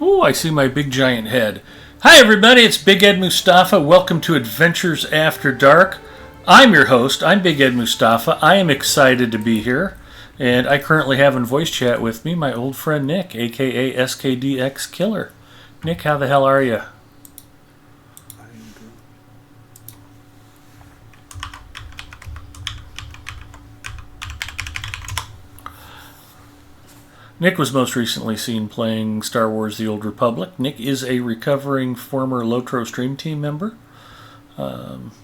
Oh, I see my big giant head. Hi, everybody. It's Big Ed Mustafa. Welcome to Adventures After Dark. I'm your host. I'm Big Ed Mustafa. I am excited to be here. And I currently have in voice chat with me my old friend Nick, aka SKDX Killer. Nick, how the hell are you? I'm good. Nick was most recently seen playing Star Wars The Old Republic. Nick is a recovering former Lotro Stream Team member.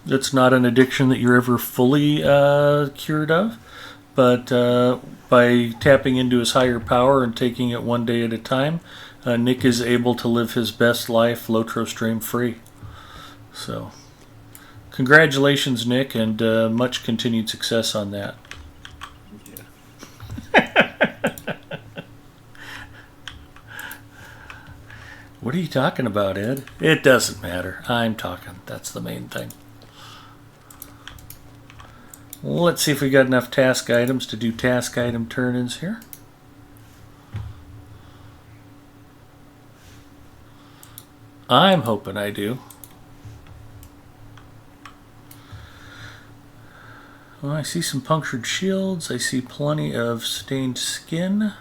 It's not an addiction that you're ever fully cured of, but by tapping into his higher power and taking it one day at a time, Nick is able to live his best life Lotro Stream free. So, congratulations, Nick, and much continued success on that. Yeah. What are you talking about, Ed? It doesn't matter. I'm talking. That's the main thing. Let's see if we got enough task items to do task item turn-ins here. I'm hoping I do. Well, I see some punctured shields. I see plenty of stained skin.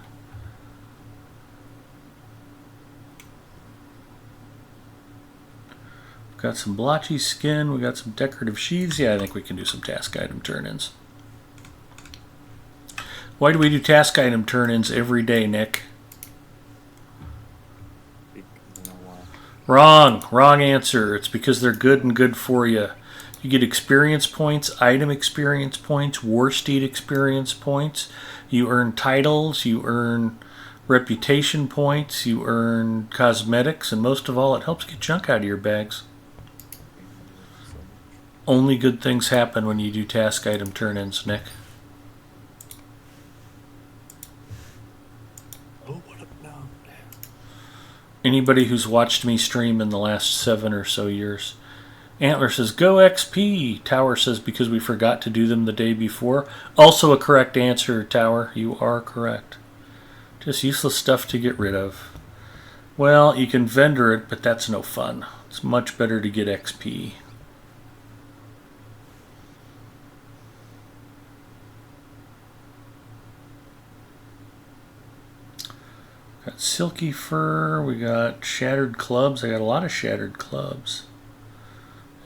Got some blotchy skin. We got some decorative sheaths. Yeah, I think we can do some task item turn-ins. Why do we do task item turn-ins every day, Nick? Wrong answer. It's because they're good and good for you. You get experience points, item experience points, war steed experience points. You earn titles, you earn reputation points, you earn cosmetics, and most of all, it helps get junk out of your bags. Only good things happen when you do task item turn-ins, Nick. Oh, what up now? Anybody who's watched me stream in the last 7 or so years. Antler says, go XP. Tower says, because we forgot to do them the day before. Also a correct answer, Tower. You are correct. Just useless stuff to get rid of. Well, you can vendor it, but that's no fun. It's much better to get XP. Got silky fur, we got shattered clubs. I got a lot of shattered clubs.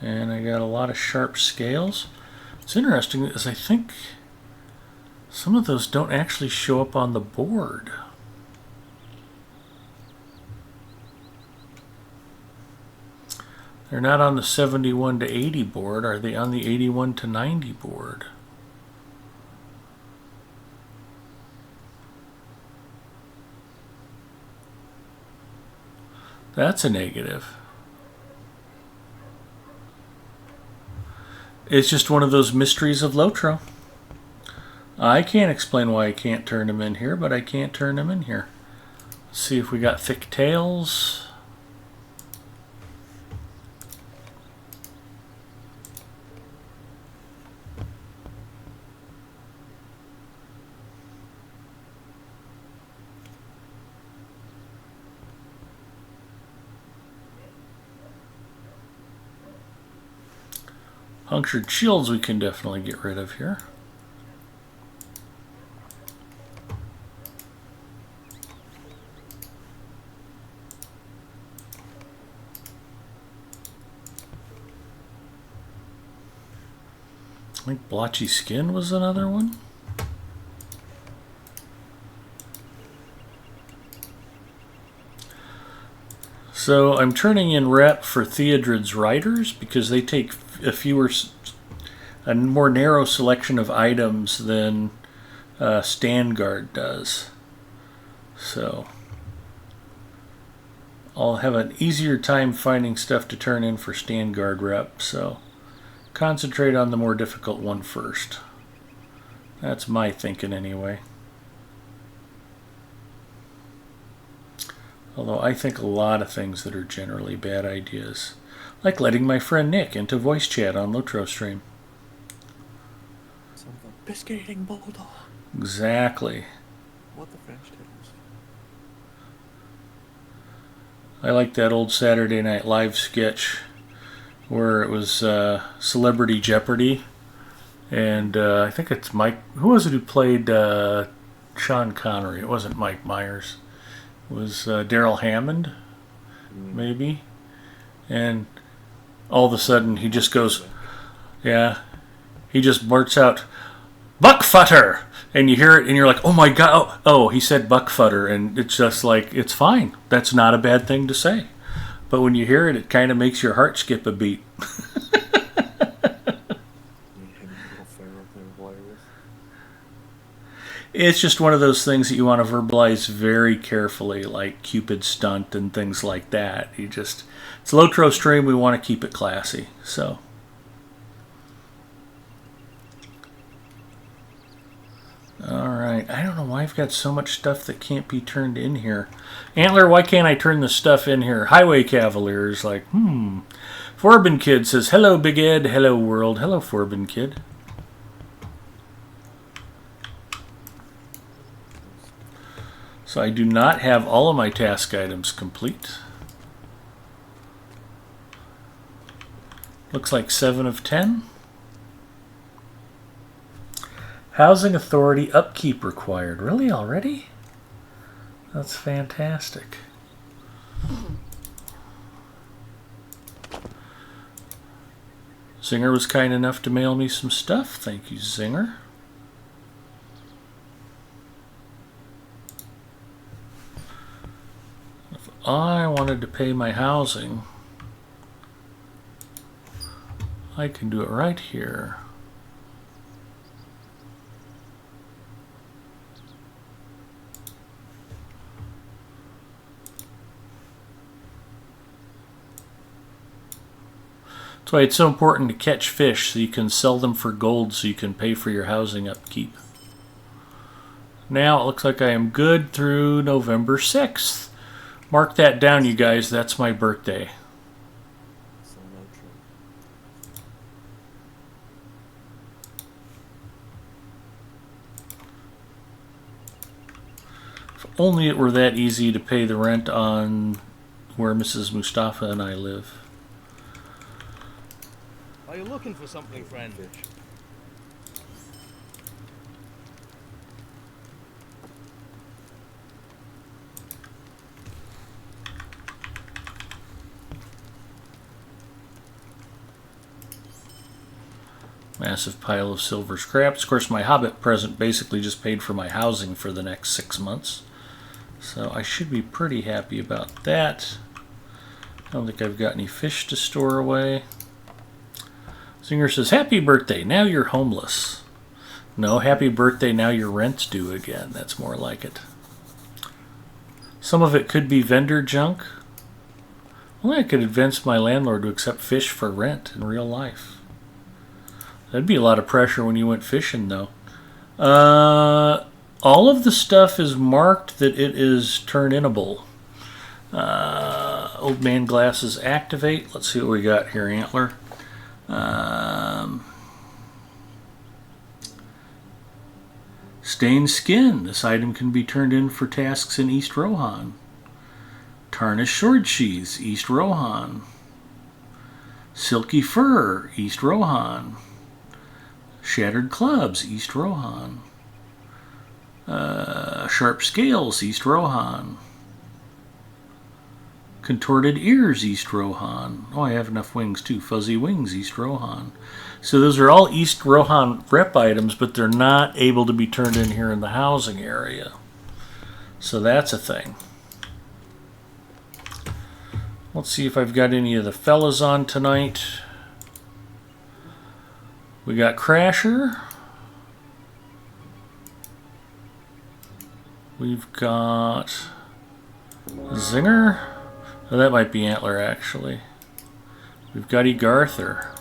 And I got a lot of sharp scales. It's interesting is I think some of those don't actually show up on the board. They're not on the 71 to 80 board. Are they on the 81 to 90 board? That's a negative. It's just one of those mysteries of Lotro. I can't explain why I can't turn them in here, but I can't turn them in here. Let's see if we got thick tails. Punctured shields we can definitely get rid of here. I think blotchy skin was another one. So I'm turning in rep for Theodred's Riders because they take a more narrow selection of items than Stand Guard does. So I'll have an easier time finding stuff to turn in for Stand Guard rep. So concentrate on the more difficult one first. That's my thinking anyway. Although I think a lot of things that are generally bad ideas. Like letting my friend Nick into voice chat on Lotro Stream. Son of a biscuit eating bulldog. Exactly. What the French tales. I like that old Saturday Night Live sketch where it was Celebrity Jeopardy. And I think it's Mike. Who was it who played Sean Connery? It wasn't Mike Myers. It was Daryl Hammond, maybe. And all of a sudden he just goes, yeah, he just blurts out, Buckfutter! And you hear it and you're like, oh my God, oh, he said Buckfutter. And it's just like, it's fine. That's not a bad thing to say. But when you hear it, it kind of makes your heart skip a beat. It's just one of those things that you want to verbalize very carefully, like Cupid stunt and things like that. It's Lotro stream, we want to keep it classy. So, all right. I don't know why I've got so much stuff that can't be turned in here. Antler, why can't I turn the stuff in here? Highway Cavaliers, like, Forbin Kid says, hello, Big Ed. Hello, world. Hello, Forbin Kid. So I do not have all of my task items complete. Looks like 7 of 10. Housing Authority upkeep required. Really, already? That's fantastic. Zinger was kind enough to mail me some stuff. Thank you, Zinger. If I wanted to pay my housing, I can do it right here. That's why it's so important to catch fish so you can sell them for gold so you can pay for your housing upkeep. Now it looks like I am good through November 6th. Mark that down, you guys. That's my birthday. If only it were that easy to pay the rent on where Mrs. Mustafa and I live. Are you looking for something, friend? Massive pile of silver scraps. Of course, my Hobbit present basically just paid for my housing for the next 6 months. So I should be pretty happy about that. I don't think I've got any fish to store away. Singer says, happy birthday, now you're homeless. No, happy birthday, now your rent's due again. That's more like it. Some of it could be vendor junk. Well, I could advance my landlord to accept fish for rent in real life. That'd be a lot of pressure when you went fishing, though. All of the stuff is marked that it is turn-inable. Old man glasses activate. Let's see what we got here, Antler. Stained skin. This item can be turned in for tasks in East Rohan. Tarnished sword sheaths, East Rohan. Silky fur, East Rohan. Shattered clubs, East Rohan. Sharp scales, East Rohan. Contorted ears, East Rohan. Oh, I have enough wings too. Fuzzy wings, East Rohan. So those are all East Rohan rep items, but they're not able to be turned in here in the housing area. So that's a thing. Let's see if I've got any of the fellas on tonight. We got Crasher. We've got Zinger. Oh, that might be Antler, actually. We've got Egarther.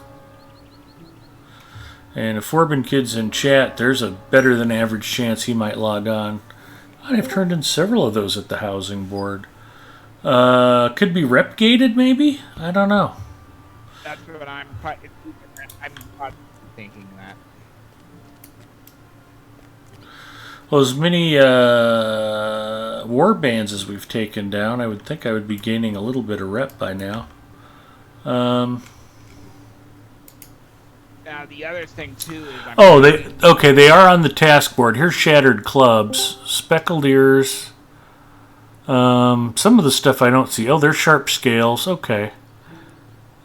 And if Forbin Kid's in chat, there's a better than average chance he might log on. I've turned in several of those at the housing board. Could be rep gated, maybe? I don't know. That's what I'm thinking that. Well, as many, war bands as we've taken down. I would think I would be gaining a little bit of rep by now. Now the other thing too is they are on the task board. Here's Shattered Clubs, Speckled Ears. Some of the stuff I don't see. Oh, there's Sharp Scales. Okay.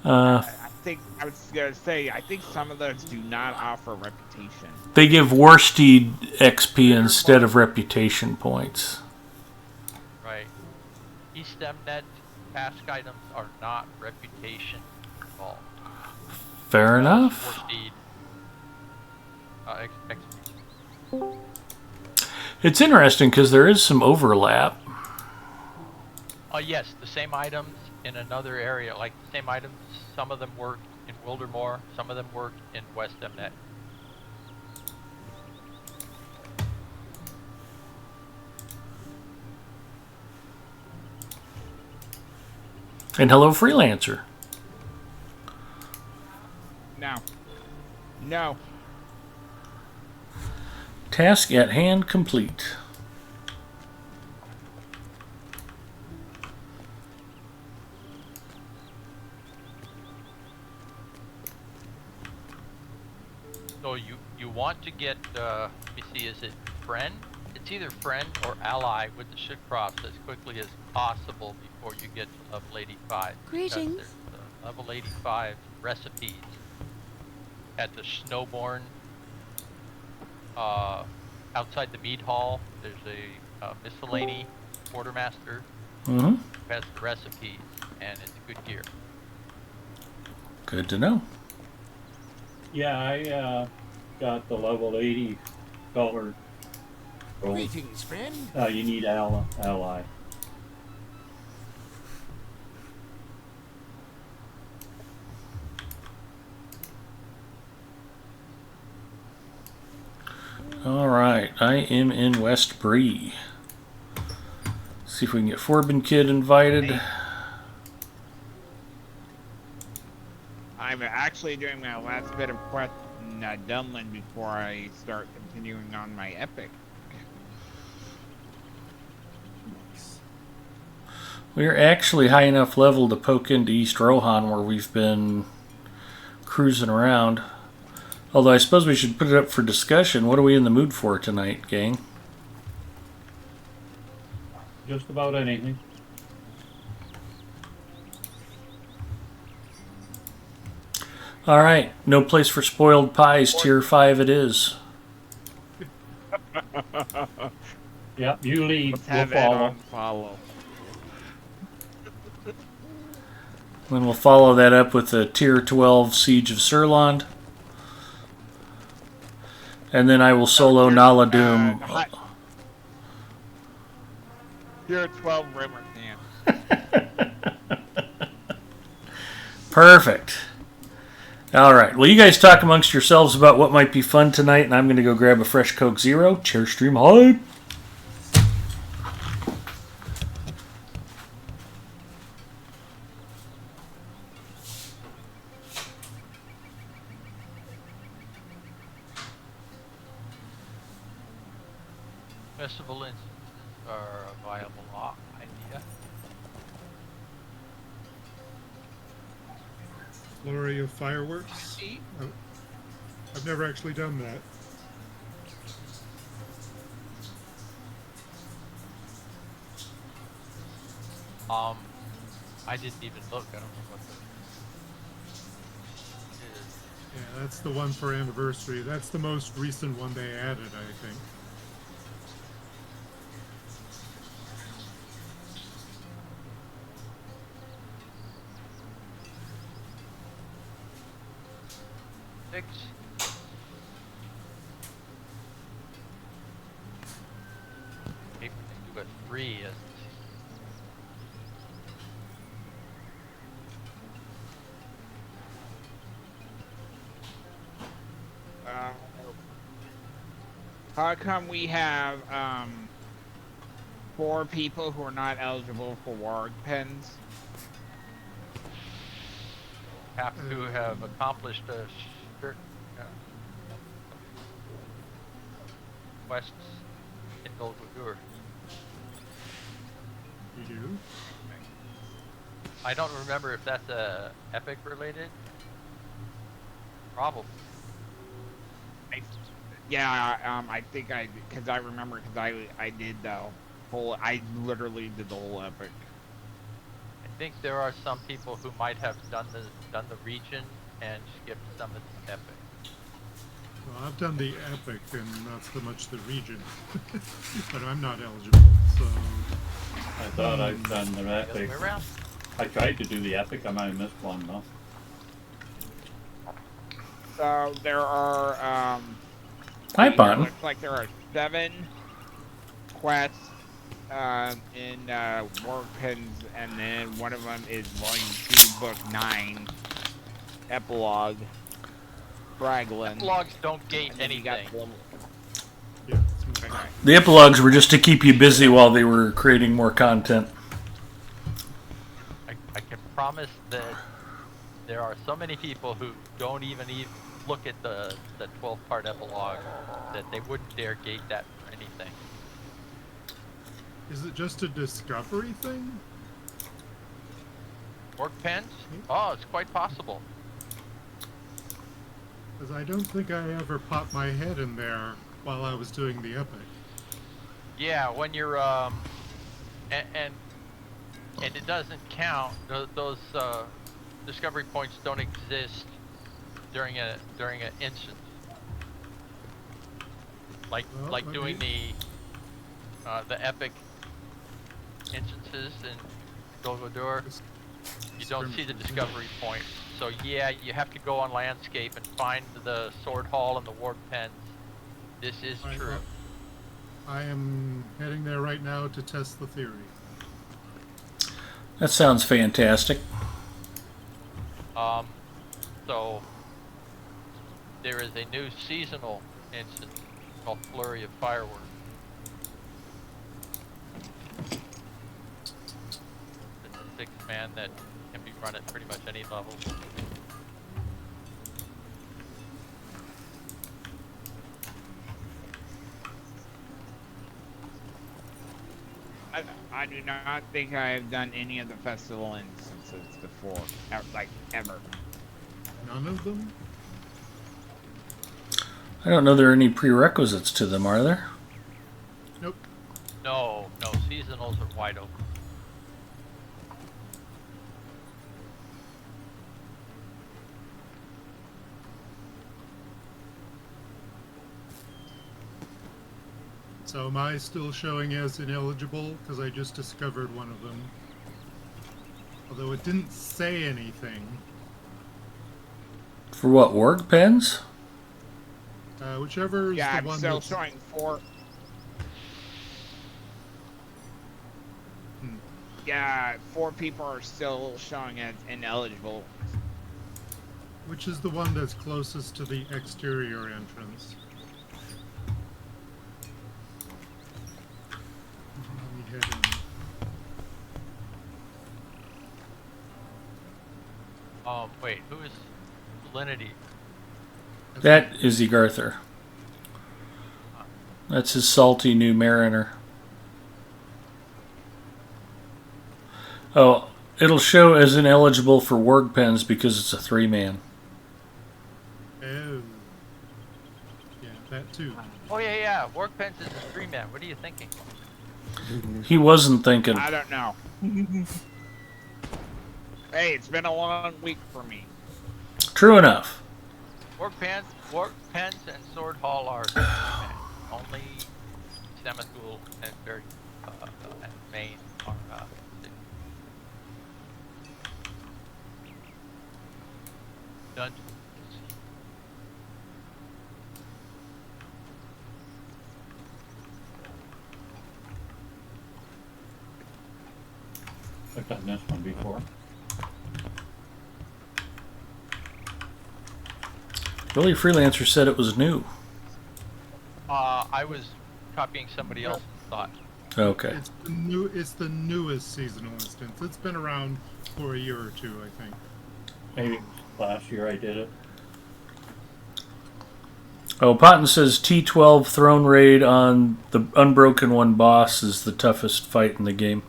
I was gonna say I think some of those do not offer reputation. They give Warsteed XP instead of reputation points. Right. EStemnet task items are not reputation involved. Fair enough. Warsteed, XP. It's interesting because there is some overlap. Yes, the same items in another area, like the same items, some of them work in Wildermore, some of them work in WestMnet. And hello, Freelancer. No. Task at hand complete. So you want to get, let me see, is it friend? It's either friend or ally with the shitcross as quickly as possible before you get to level 85. Greetings. There's level 85 recipes at the Snowborn, outside the mead hall. There's a miscellany quartermaster Mm-hmm. who has the recipes, and it's good gear. Good to know. Yeah, I got the level 80 color. Greetings, friend. You need ally. All right, I am in West Bree. See if we can get Forbin Kid invited. I'm actually doing my last bit of quest in Dunland before I start continuing on my epic. We're actually high enough level to poke into East Rohan where we've been cruising around. Although I suppose we should put it up for discussion. What are we in the mood for tonight, gang? Just about anything. All right, no place for spoiled pies. Tier 5 it is. Yep, you lead. Let's We'll have follow. follow. Then we'll follow that up with the Tier 12 Siege of Surland. And then I will solo Nala Doom. Tier 12 Rimmer Fan. Perfect. All right. Well, you guys talk amongst yourselves about what might be fun tonight, and I'm going to go grab a fresh Coke Zero. Chair stream hype. Festival instances are a viable idea. Flurry of fireworks. I've never actually done that. I didn't even look. I don't know what the is. Yeah, that's the one for anniversary. That's the most recent one they added, I think. Six. Maybe we can do a 3 as How come we have 4 people who are not eligible for warg pens? have to have accomplished a certain quests in Golgotha. You do? I don't remember if that's epic related. Probably. I think because I remember because I did the whole, I literally did the whole epic. I think there are some people who might have done the region and skipped some of the epic. Well, I've done the epic and not so much the region, but I'm not eligible. So I thought I'd done the The other epic. way around. I tried to do the epic. I might have missed one though. So there are Hi, it Button. looks like there are 7 quests in work pens, and then one of them is volume 2, book 9, epilogue, Fraglin. Epilogues don't gate And then you got anything. the level- yeah, it's Okay. The epilogues were just to keep you busy while they were creating more content. I can promise that there are so many people who don't even look at the 12-part epilogue that they wouldn't dare gate that for anything. Is it just a discovery thing? Work pens? Oh, it's quite possible. Because I don't think I ever popped my head in there while I was doing the epic. Yeah, when you're and it doesn't count. Those discovery points don't exist during an instance. Like Well, like let doing me- the epic instances in Golgodur, you don't see the discovery point. So yeah, you have to go on landscape and find the sword hall and the ward pens. This is true. I am heading there right now to test the theory. That sounds fantastic. So there is a new seasonal instance called Flurry of Fireworks. It's a 6-man that can be run at pretty much any level. I do not think I have done any of the festival instances before, like ever. None of them? I don't know there are any prerequisites to them, are there? Nope. No, seasonals are wide open. So am I still showing as ineligible? Because I just discovered one of them. Although it didn't say anything. For what, work pens? Whichever is Yeah, the I'm one still that's... showing 4. Hmm. Yeah, 4 people are still showing as ineligible. Which is the one that's closest to the exterior entrance? Let me head in. Wait, who is Linity? That is Egarther. That's his salty new mariner. Oh, it'll show as ineligible for work pens because it's a 3-man. Oh. Yeah, that too. Oh yeah, Work Pens is a 3-man. What are you thinking? He wasn't thinking. I don't know. Hey, it's been a long week for me. True enough. Work Pens, and Sword Hall are 3-man. Only Semathul and and Main are 6. Dungeons. I've done this one before. Billy Freelancer said it was new. I was copying somebody else's thought. Okay. It's the newest seasonal instance. It's been around for a year or two, I think. Maybe last year I did it. Oh, Potton says T12 Throne Raid on the Unbroken One boss is the toughest fight in the game.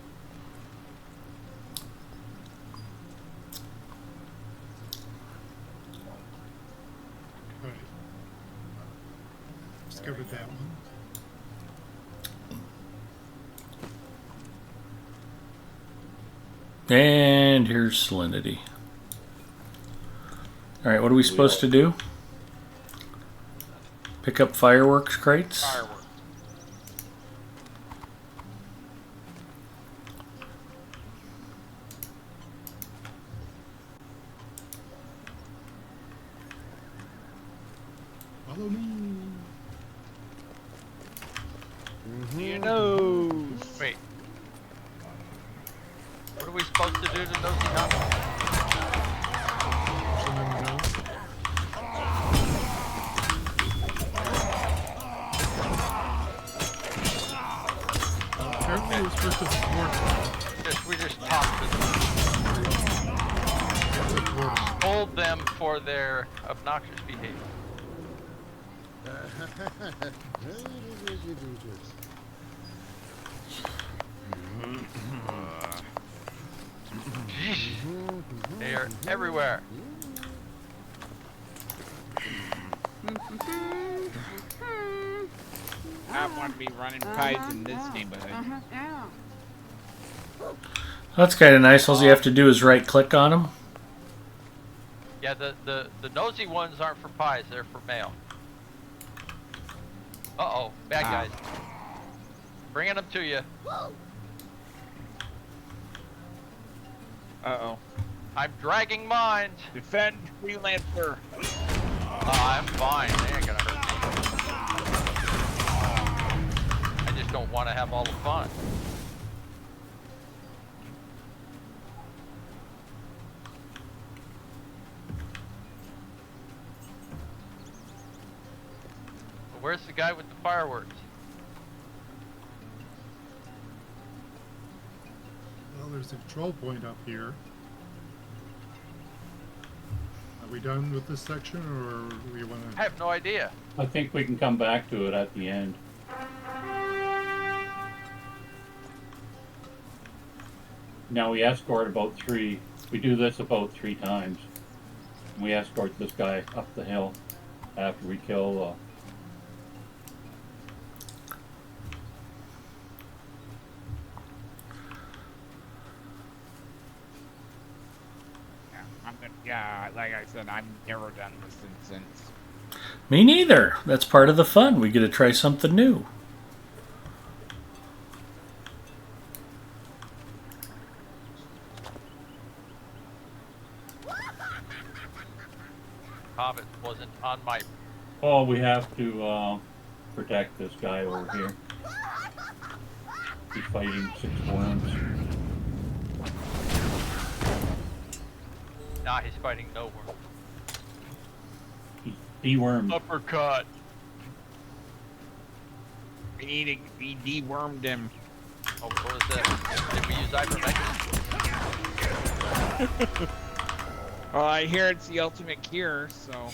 And here's salinity. Alright, what are we supposed to do? Pick up fireworks crates? Fireworks. Follow me. You know. Wait. What are we supposed to do to Nosy Nut? Someone know? Apparently, we're supposed to thwart them. We just talk to them. Thwart them. Hold them for their obnoxious behavior. They are everywhere. I want to be running pies in this neighborhood. That's kind of nice. All you have to do is right click on them. Yeah, the nosy ones aren't for pies, they're for mail. Uh-oh, bad guys. Bringing them to you. Uh-oh. I'm dragging mines. Defend freelancer. I'm fine, they ain't gonna hurt me. I just don't want to have all the fun. Where's the guy with the fireworks? Well, there's a control point up here. Are we done with this section, or do we want I to? have no idea. I think we can come back to it at the end. Now we escort about 3. We do this about 3 times. We escort this guy up the hill after we kill. Yeah, like I said, I've never done this since. Me neither. That's part of the fun. We get to try something new. Hobbit wasn't on my... Oh, we have to protect this guy over here. He's fighting 6 worms. Nah, he's fighting no worm. He's dewormed. Uppercut. We dewormed him. Oh, what was that? Did we use ivermectin? Well, I hear it's the ultimate cure, so.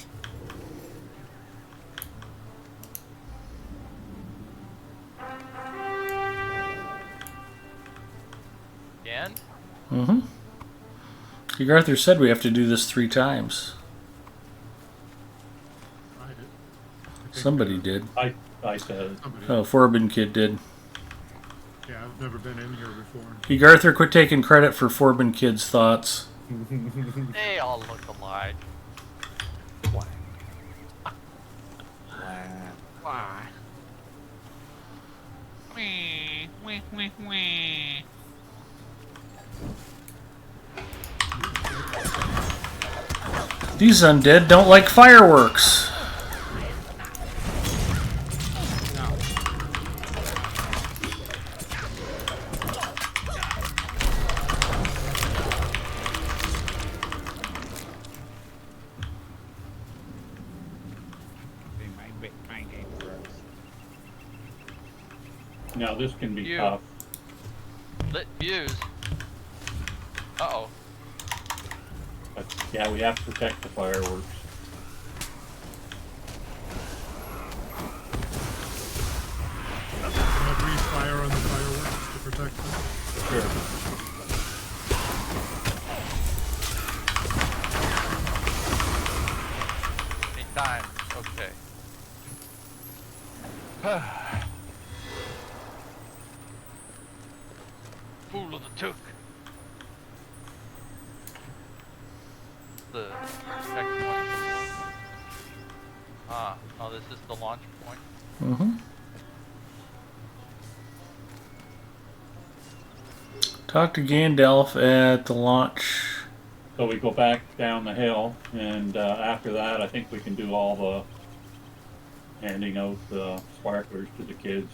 Again? Mm-hmm. King Arthur said we have to do this 3 times. Tried it? I think, Somebody did. I said it. Somebody. Oh, Forbin Kid did. Yeah, I've never been in here before. King Arthur, quit taking credit for Forbin Kid's thoughts. They all look alike. Why? Wee, wee, wee, wee. These undead don't like fireworks. My game for us. Now this can be You. tough. Lit views. Uh-oh. But yeah, we have to protect the fireworks. Can I breathe fire on the fireworks to protect them? Sure. Anytime. Okay. Fool of the took. the checkpoint. Oh, this is the launch point. Mm-hmm. Talk to Gandalf at the launch. So we go back down the hill, and after that, I think we can do all the handing out the sparklers to the kids.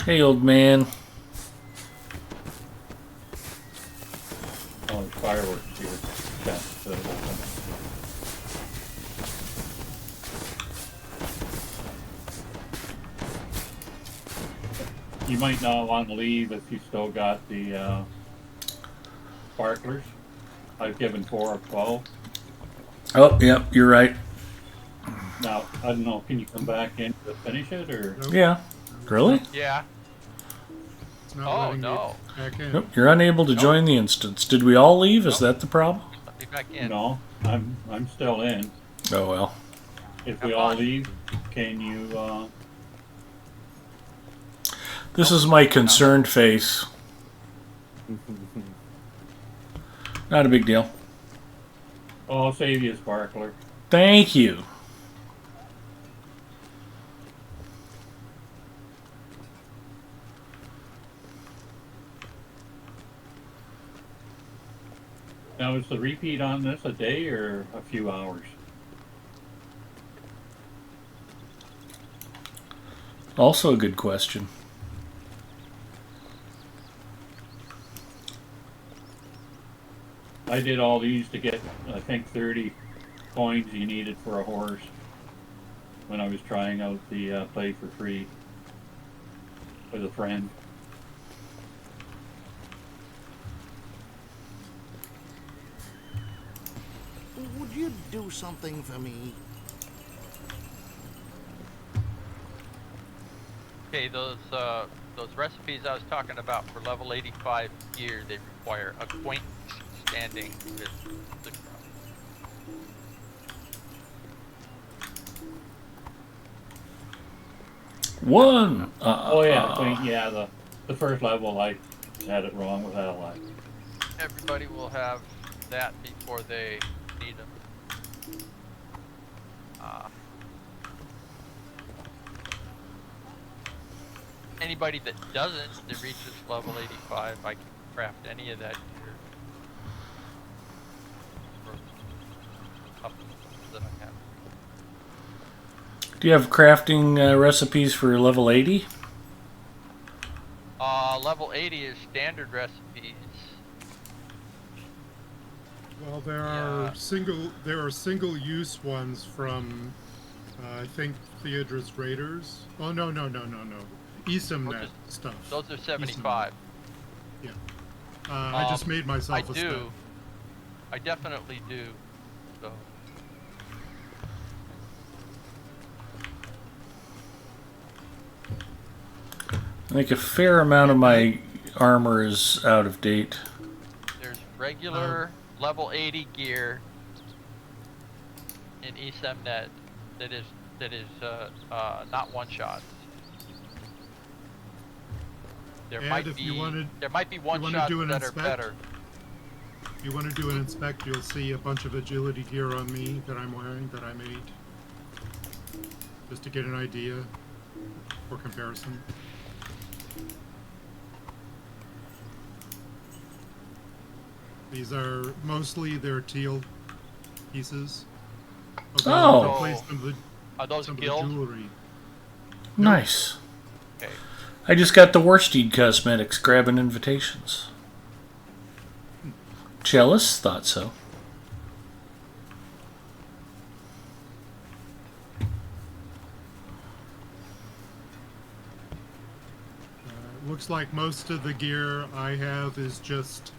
Hey, old man. Oh, there's fireworks here. That's open. You might not want to leave if you still got the sparklers. I've given 4 of 12. Oh, yep, you're right. Now, I don't know, can you come back in to finish it, or? Nope. Yeah. Really? Yeah. It's not Oh, letting no. me back in. Nope, you're unable to join the instance. Did we all leave? Is that the problem? Let me back in. No, I'm still in. Oh, well. If we Come all on. leave, can you, This is my concerned face. Not a big deal. oh, I'll save you a sparkler. Thank you. Now, is the repeat on this a day or a few hours? Also a good question. I did all these to get, I think, 30 coins you needed for a horse when I was trying out the play for free with a friend. Would you do something for me? Okay, those recipes I was talking about for level 85 gear, they require acquaintance standing with the crowd. One. Oh yeah, the first level I had it wrong with that line. Everybody will have that before they need them. Anybody that doesn't, that reaches level 85, I can craft any of that gear. For up that I have. Do you have crafting recipes for level 80? Level 80 is standard recipes. Well, there Yeah. are single-use ones from, I think Theodra's Raiders. Oh no. Esamnet stuff. Those are 75. Yeah. I just made myself I a do. spec. I definitely do. So. I think a fair amount of my armor is out of date. There's regular level 80 gear in Esamnet that is not one shot. There And might if be you wanted- there might be one wanna shots do an that are inspect? better. If you want to do an inspect, you'll see a bunch of agility gear on me that I'm wearing that I made. Just to get an idea for comparison. These are mostly their teal pieces. Oh. I'll replace some of the, Are those some of the guild? jewelry. Nice. Okay. I just got the Worsted Cosmetics grabbing invitations. Chalice thought so. Looks like most of the gear I have is just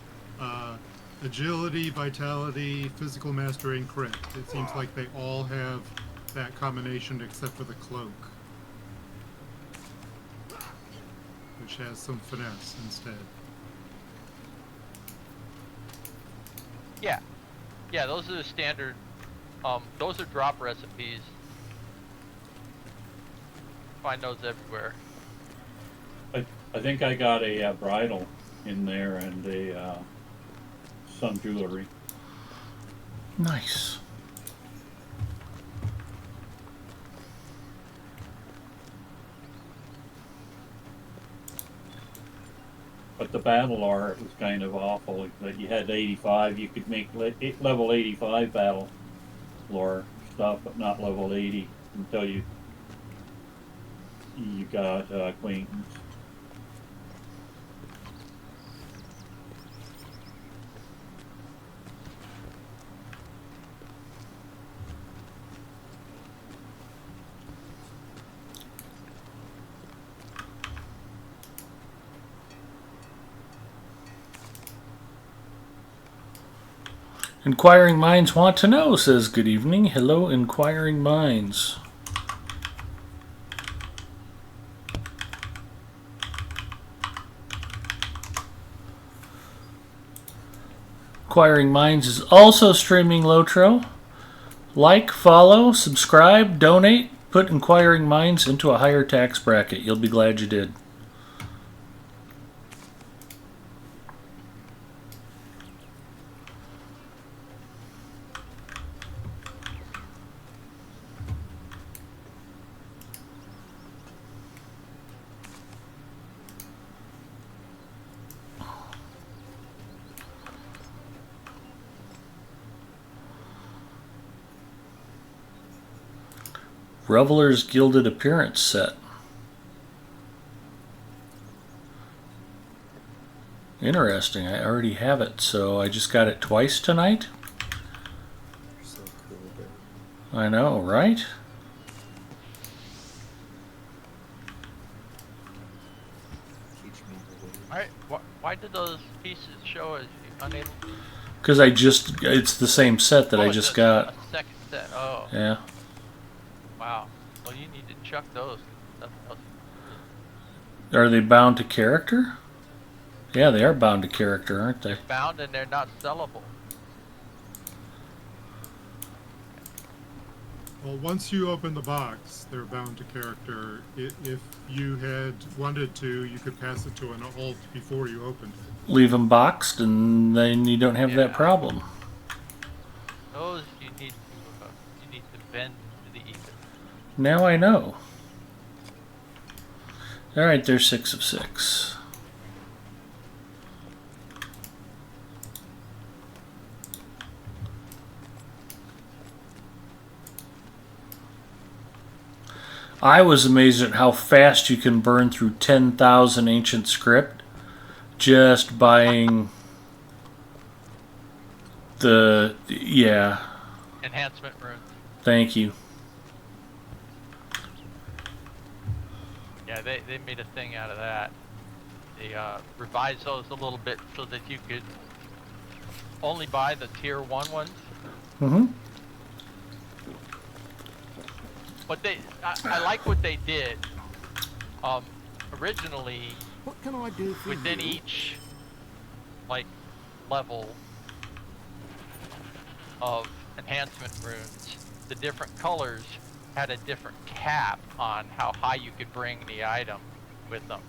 agility, vitality, physical mastery, and crit. It seems like they all have that combination except for the cloak, which has some finesse instead. Yeah. Yeah, those are the standard Those are drop recipes. Find those everywhere. I think I got a bridle in there and a some jewelry. Nice. But the battle art was kind of awful. That you had 85, you could make level 85 battle lore stuff, but not level 80 until you got acquaintance. Inquiring Minds want to know, says good evening. Hello, Inquiring Minds. Inquiring Minds is also streaming Lotro. Like, follow, subscribe, donate, put Inquiring Minds into a higher tax bracket. You'll be glad you did. Reveler's Gilded Appearance set. Interesting. I already have it, so I just got it twice tonight. So cool, but I know, right? teach me the way. Why did those pieces show as unable? Because it's the same set that I it's just a got. second set. Oh, Yeah. wow. Well, you need to chuck those. Nothing else. Are they bound to character? Yeah, they are bound to character, aren't they? Bound and they're not sellable. Well, once you open the box, they're bound to character. If you had wanted to, you could pass it to an alt before you opened it. Leave them boxed, and then you don't have that Yeah. problem. Those you need to bend to the ether. Now I know. All right, there's 6 of 6. I was amazed at how fast you can burn through 10,000 ancient script just buying yeah. Enhancement runes. Thank you. Yeah, they made a thing out of that. They revised those a little bit so that you could only buy the tier 1 ones. Mm-hmm. But I like what they did. Originally, What can I do for within you? each level of enhancement runes, the different colors had a different cap on how high you could bring the item with them,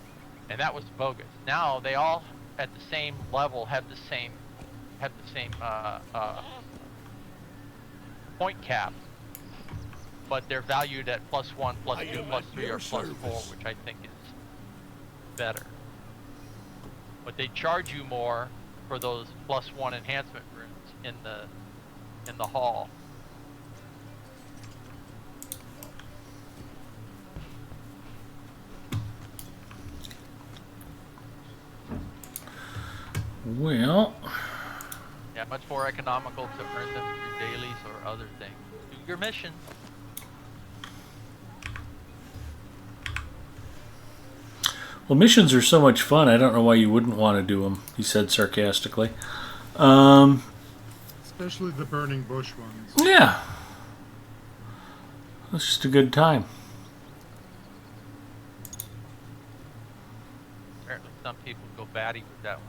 and that was bogus. Now they all at the same level have the same point cap, but they're valued at +1, +2, +3, or +4, which I think is better. But they charge you more for those +1 enhancement runes in the hall. Well, Yeah, much more economical to earn them through dailies or other things. Do your missions. well, missions are so much fun. I don't know why you wouldn't want to do them, he said sarcastically. Especially the burning bush ones. Yeah. It's just a good time. Apparently some people go batty with that one.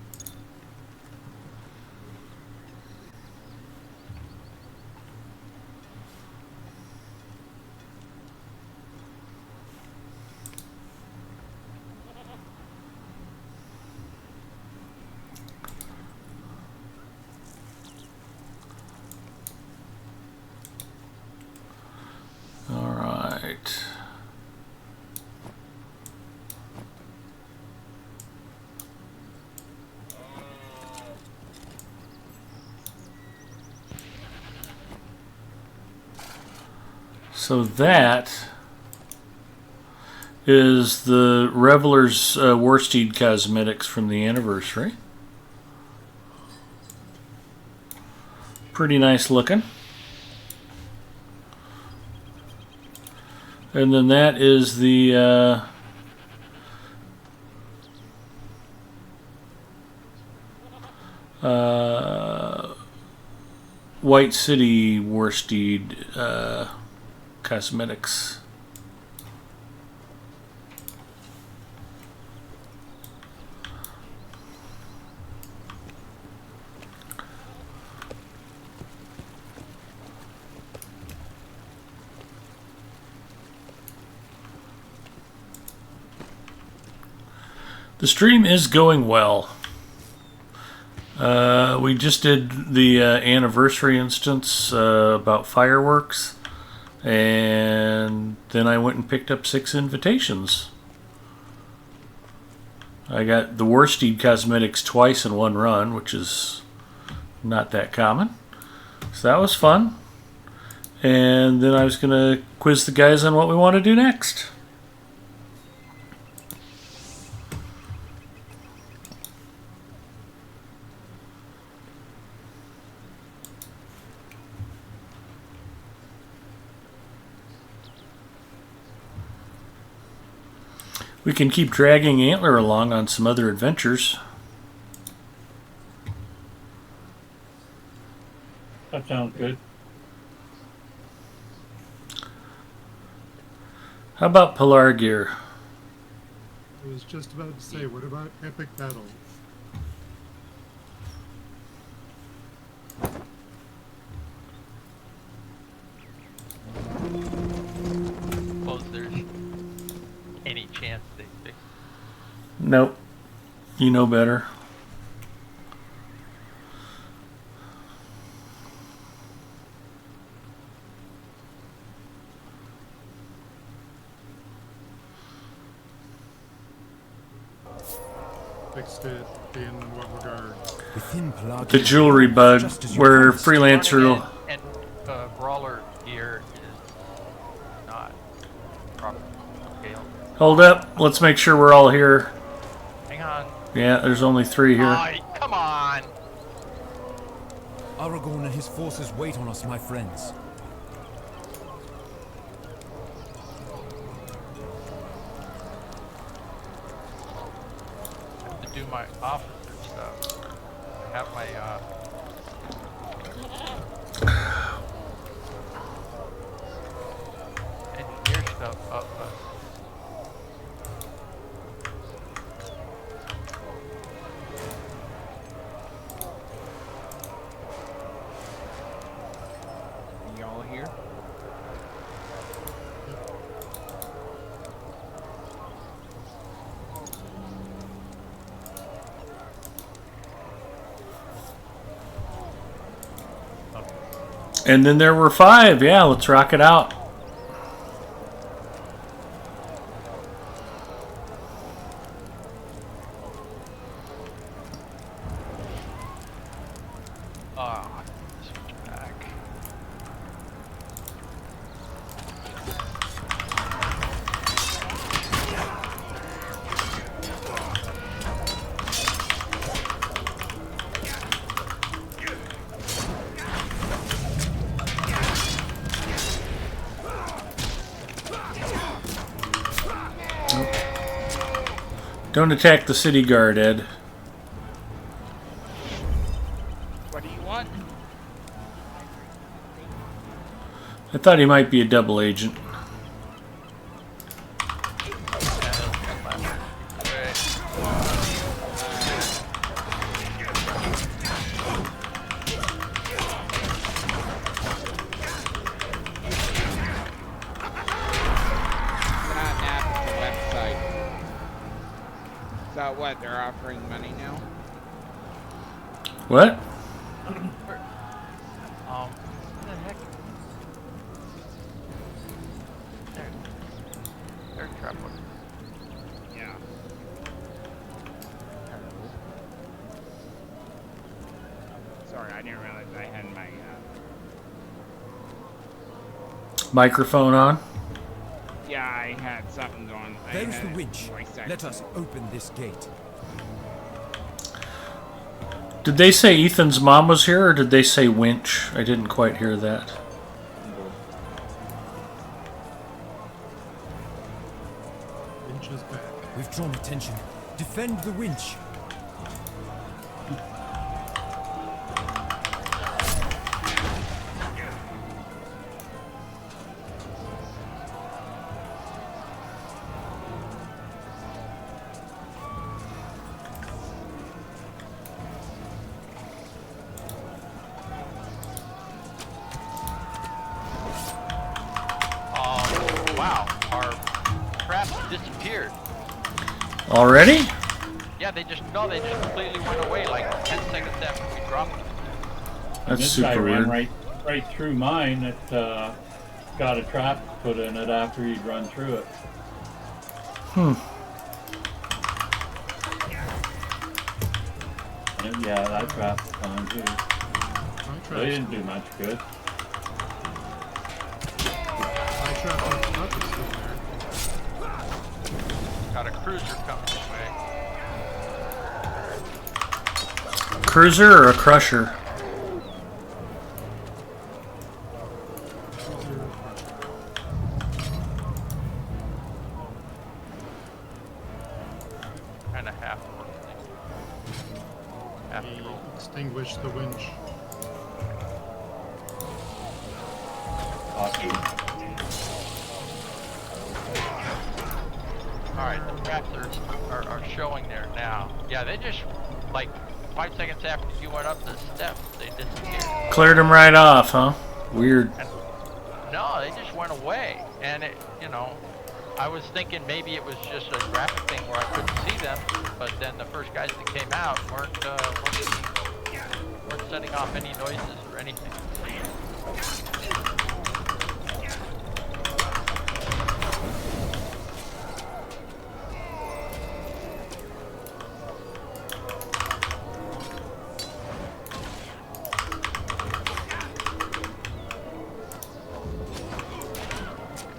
So that is the Reveler's Warsteed cosmetics from the anniversary. Pretty nice looking. And then that is the White City Warsteed cosmetics. The stream is going well. We just did the anniversary instance about fireworks, and then I went and picked up 6 invitations. I got the Warsteed cosmetics twice in one run, which is not that common. So that was fun. And then I was going to quiz the guys on what we want to do next. We can keep dragging Antler along on some other adventures. That sounds good. How about Polar Gear? I was just about to say, what about Epic Battle? Suppose there's any chance they fix Nope. You know better. Fixed it in what regard? Within Pelagia, The jewelry bug, just as you where promised. Freelancer will... and brawler gear is not proper scale. Hold up. Let's make sure we're all here. Hang on. Yeah, there's only 3 here. Aye, come on. Aragorn and his forces wait on us, my friends. I have to do my officer stuff. I have my engineer stuff up, but Y'all here? And then there were 5. Yeah, let's rock it out. switch back. Don't attack the city guard, Ed. What do you want? I thought he might be a double agent. Not nap the website. Is that what they're offering money now? What? What the heck? There. There's trap one. Yeah. Sorry, I didn't realize I had my microphone on? Yeah, I had something going. There is the winch. voice Let acting. us open this gate. Did they say Ethan's mom was here, or did they say winch? I didn't quite hear that. Winch is back. We've drawn attention. Defend the winch. Wow, our traps disappeared. Already? Yeah, they just completely went away like 10 seconds after we dropped them. That's This guy super ran weird. right through mine. It got a trap put in it after he'd run through it. And yeah, that trap was gone too. My They trap's didn't do much good. my trap up is still there. Got a cruiser coming this way. Cruiser or a crusher? Kind of half working. Half He roll. extinguished the winch. Alright, the traps are showing there now. Yeah, they just, like, 5 seconds after you went up the steps, they disappeared. Cleared him right off, huh? Weird. And, no, they just went away. And it, you know, I was thinking maybe it was just a graphic thing where I couldn't see them, but then the first guys that came out weren't setting off any noises or anything.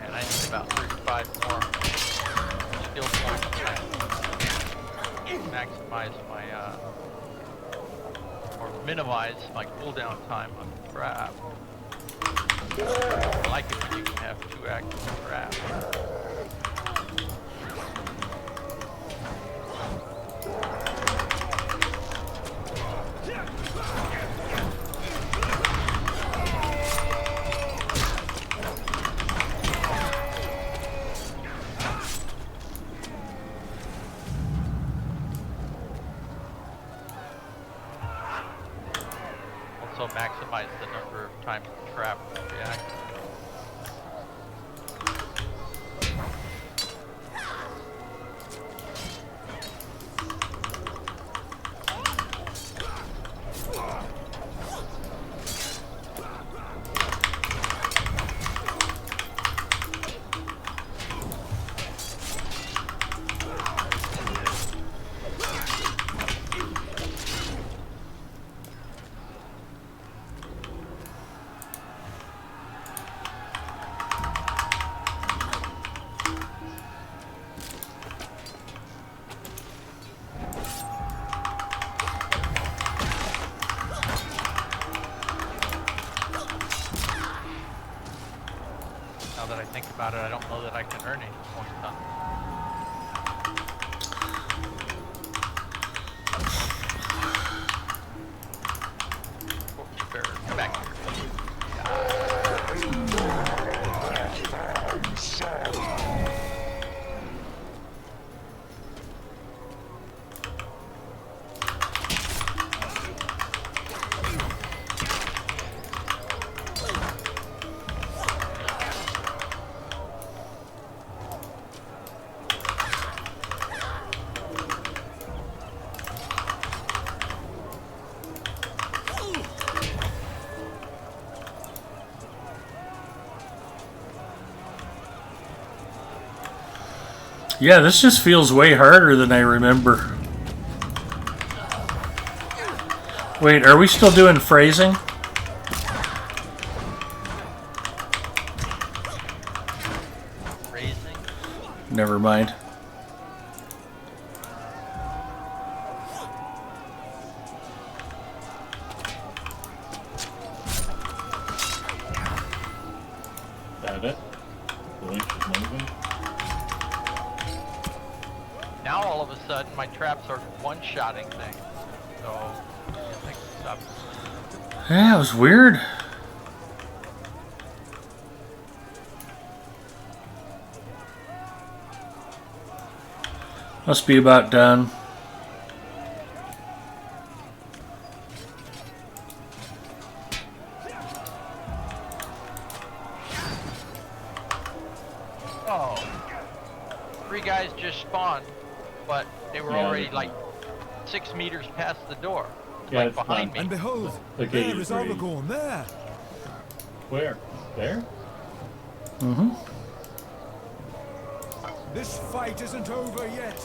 And I need about 35 more skill points to maximize my, or minimize my cooldown time on the trap. I like it when you can have 2 active traps. Also maximize the number of times the trap will react. Now that I think about it, I don't know that I can earn any points on it. Bear, come back here. Yeah, this just feels way harder than I remember. Wait, are we still doing phrasing? never mind. That it? The winch is moving. Now all of a sudden my traps are one-shotting things. So I think stop. Yeah, it was weird. Must be about done. Oh, 3 guys just spawned, but they were Yeah, already they- like 6 meters past the door, Yeah, like it's behind done. And me. behold, The gate there is is raised. Aragorn, there! Where? There? Mm-hmm. This fight isn't over yet.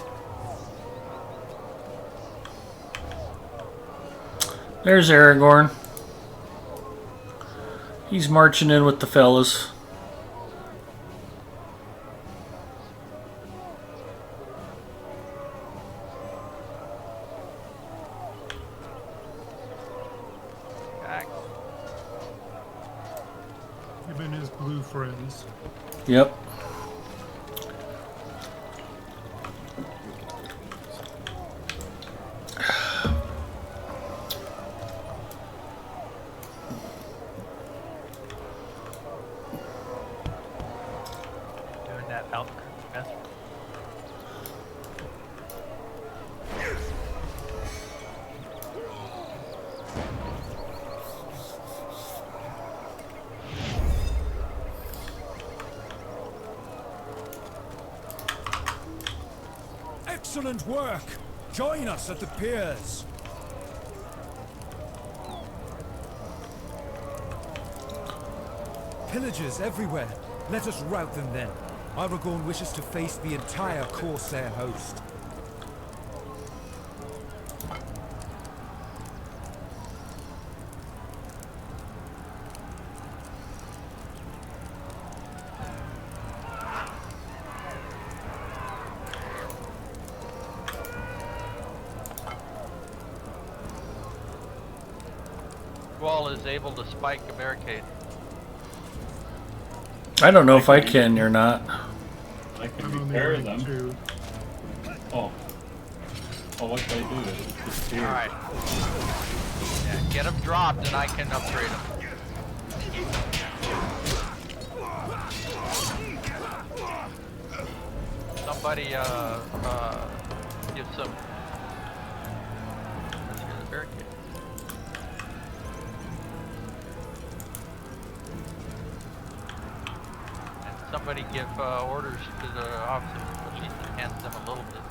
There's Aragorn. He's marching in with the fellas. Back. Him and his blue friends. Yep. Doing that out. Excellent work! Join us at the piers. Pillagers everywhere. Let us rout them then. Aragorn wishes to face the entire Corsair host. Wall is able to spike a barricade. I don't know if I can or not. I can I'm on the repair way them. to. Oh. Oh, what can I do? It disappeared. All right. Yeah, get them dropped, and I can upgrade them. Somebody, give some. Let's get a barricade. And somebody give orders to the officers to at least enhance them a little bit.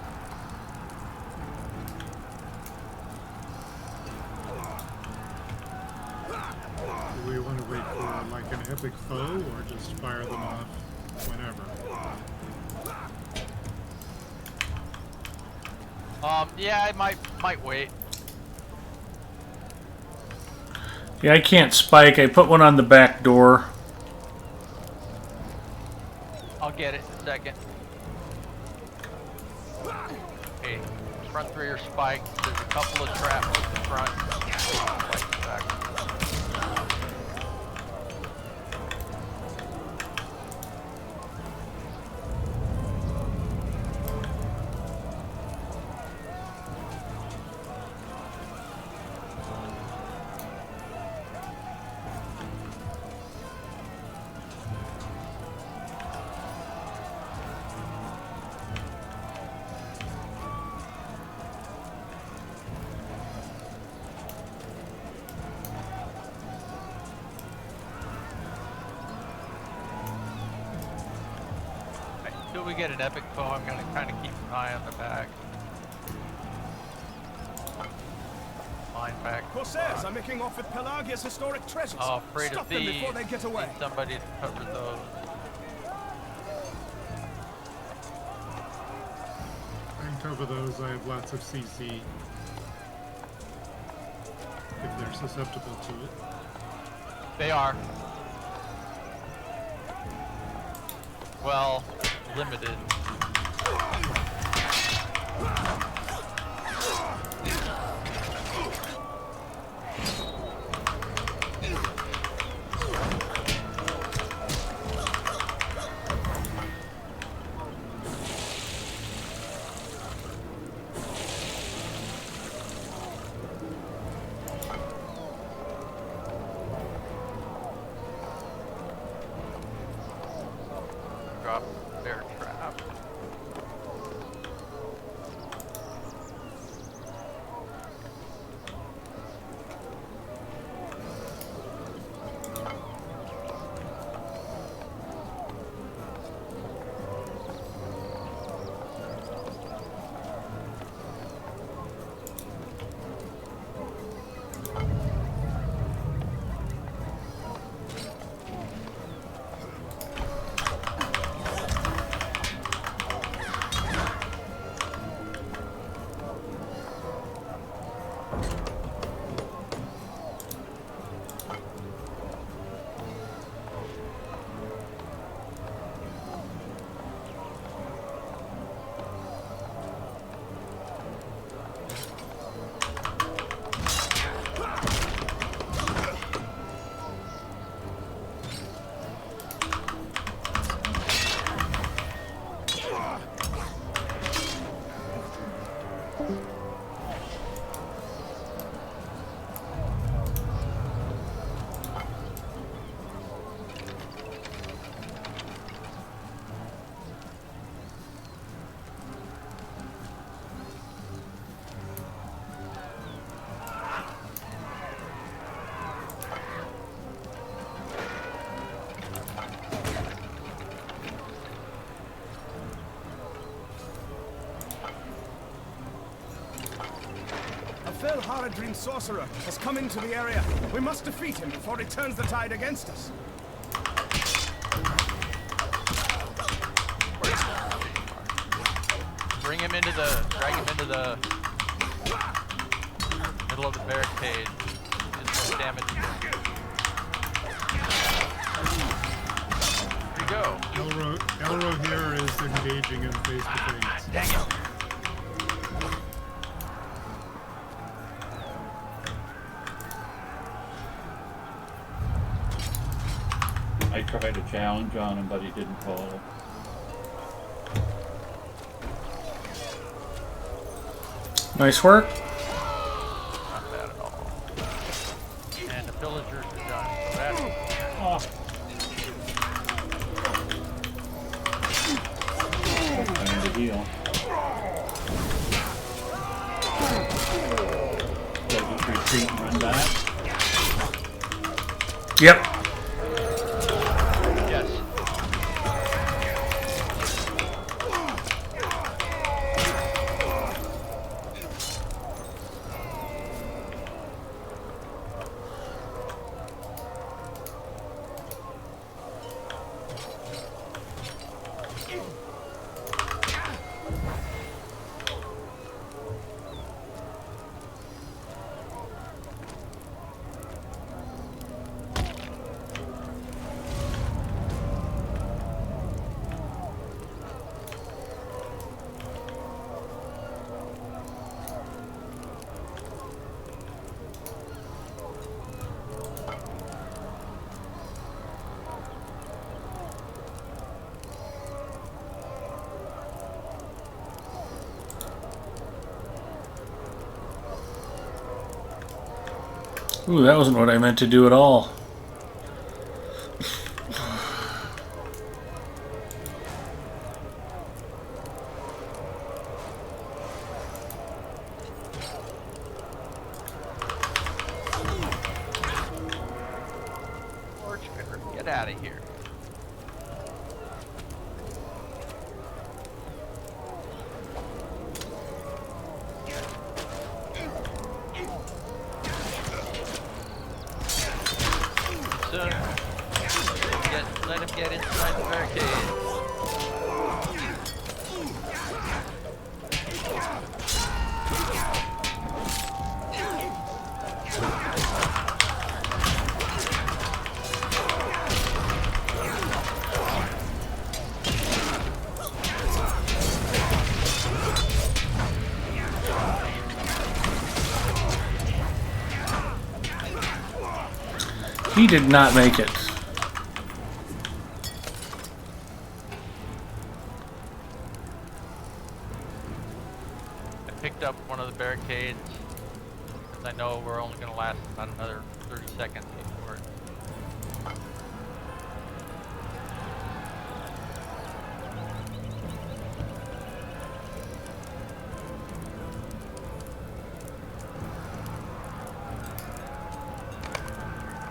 Do we want to wait for like an epic foe or just fire them off whenever? Yeah, I might wait. Yeah, I can't spike. I put one on the back door. I'll get it in a second. Okay, front rear spikes. There's a couple of traps at the front. Spikes back. Until we get an epic foe, I'm gonna kind of keep an eye on the back. Line back. Corsairs are making off with Pelagia's historic treasures. Oh, afraid Stop of them thieves. before they get away. Need somebody to cover those. I can cover those. I have lots of CC. If they're susceptible to it. They are. Well, limited. Drop bear trap. A fell Haradrim sorcerer has come into the area. We must defeat him before he turns the tide against us. Drag him into the middle of the barricade. Just more damage. Here you go. Elro here is engaging in face-to-face. Dang it. I tried a challenge on him, but he didn't follow. Nice work. Not bad at all. And the villagers are done. So that's Time to heal. So just retreat and run back. Yep. yes. Ooh, that wasn't what I meant to do at all. Torchbearer, get out of here. Soon. Let him get inside the barricade. He did not make it. I picked up one of the barricades. I know we're only going to last about another 30 seconds before it.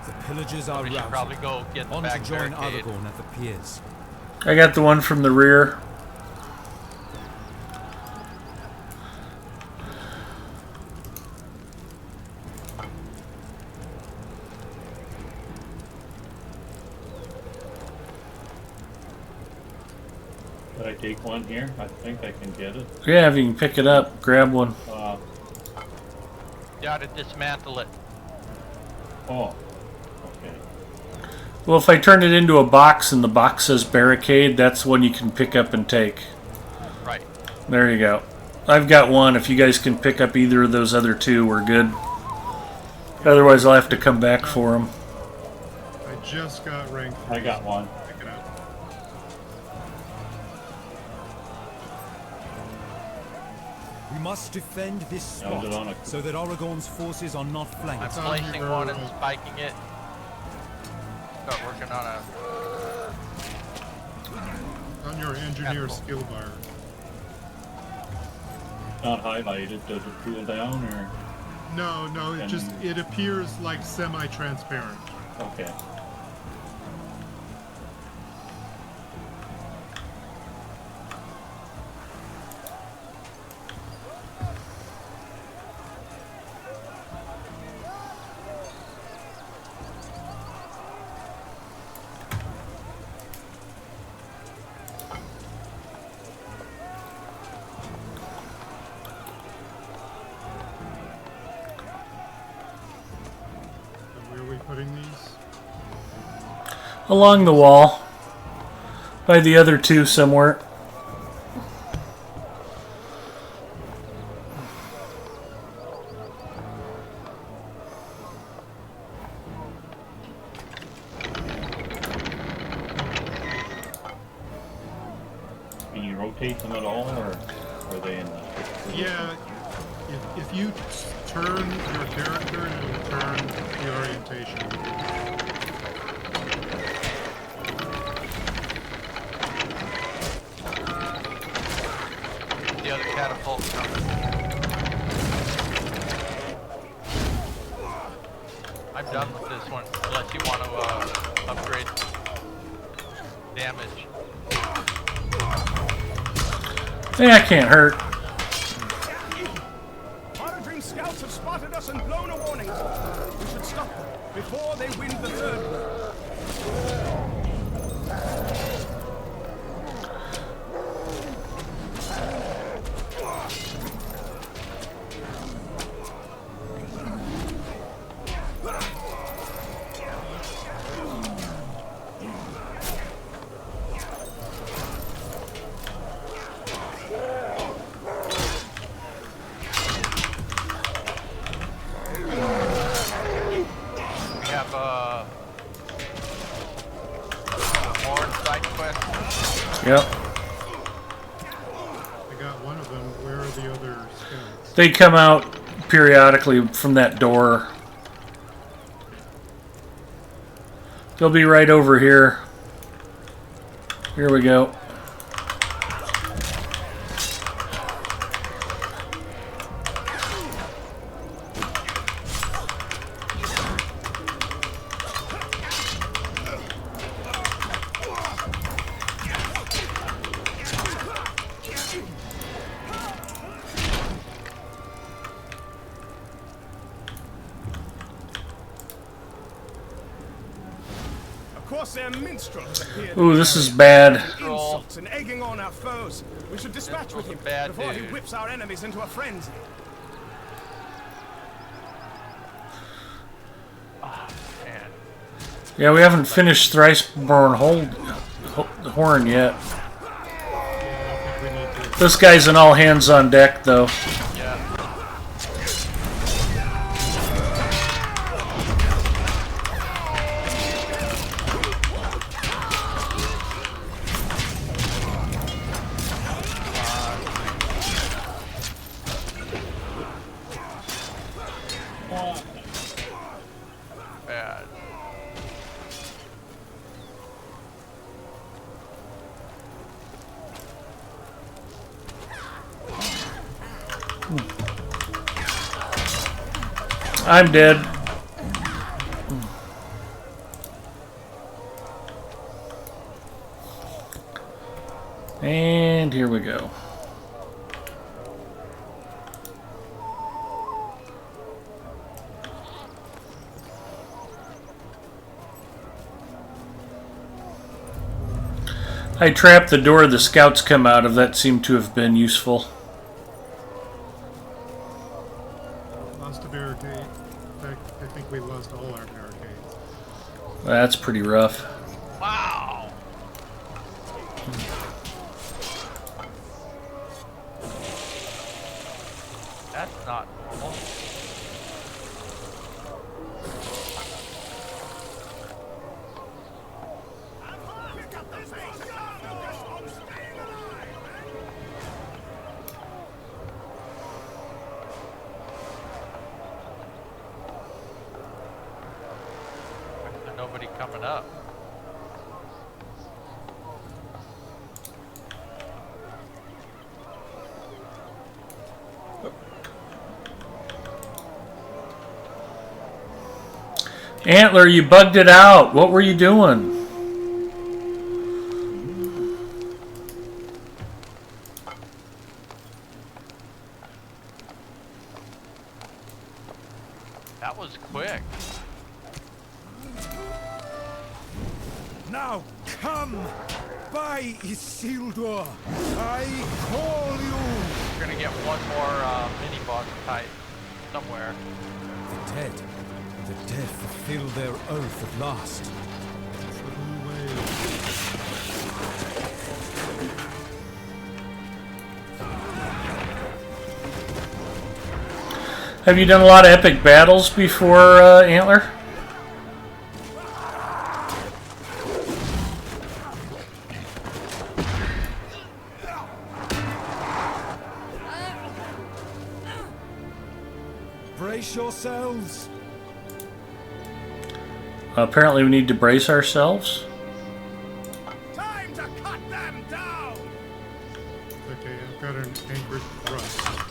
The pillagers are We should routed. probably go get the On to back join barricade. Aragorn at the piers. I got the one from the rear. Should I take one here? I think I can get it. Yeah, if you can pick it up, grab one. You ought to dismantle it. Oh. Okay. Well, if I turn it into a box and the box says barricade, that's one you can pick up and take. Right. There you go. I've got one. If you guys can pick up either of those other two, we're good. Otherwise, I'll have to come back for them. I just got rank 3. I got one. Pick it up. We must defend this That was it on spot a- so that Aragorn's forces are not I'm flanked. placing one and spiking it. Start working on a... On your engineer Catapult. skill bar. Not highlighted. Does it cool down or? No, it appears like semi-transparent. Okay. So where are we putting these? Along the wall. By the other two somewhere. Can you rotate them at all, or are they in the? Yeah, if you turn your character, it will turn the orientation. The other catapult coming. I'm done with this one, unless you want to upgrade damage. Yeah, I can't hurt. Our scouts have spotted us and blown a warning. We should stop them before they win the third war. We have a horn side quest. Yep. I got one of them. Where are the other scouts? They come out periodically from that door. They'll be right over here. Here we go. A Corsair minstrel has appeared. Ooh, this is bad. Insults and egging on our foes. We should dispatch with Minstrel's a him bad before he dude. whips our enemies into a frenzy. Man. Yeah, we haven't finished Thriceborn Horn yet. Yeah, I think we need to. This guy's an all hands on deck, though. Yeah. on. Bad. I'm dead. And here we go. I trapped the door the scouts come out of. That seemed to have been useful. Lost a barricade. In fact, I think we lost all our barricades. That's pretty rough. Wow. That's not normal. There's nobody coming up. Antler, you bugged it out. What were you doing? That was quick. Now come, by Isildur, I call you. We're gonna get one more mini boss type somewhere. The dead fulfill their oath at last. That's the whole way. Have you done a lot of epic battles before, Antler? Brace yourselves. Apparently we need to brace ourselves. Time to cut them down! Okay, I've got an anchored thrust.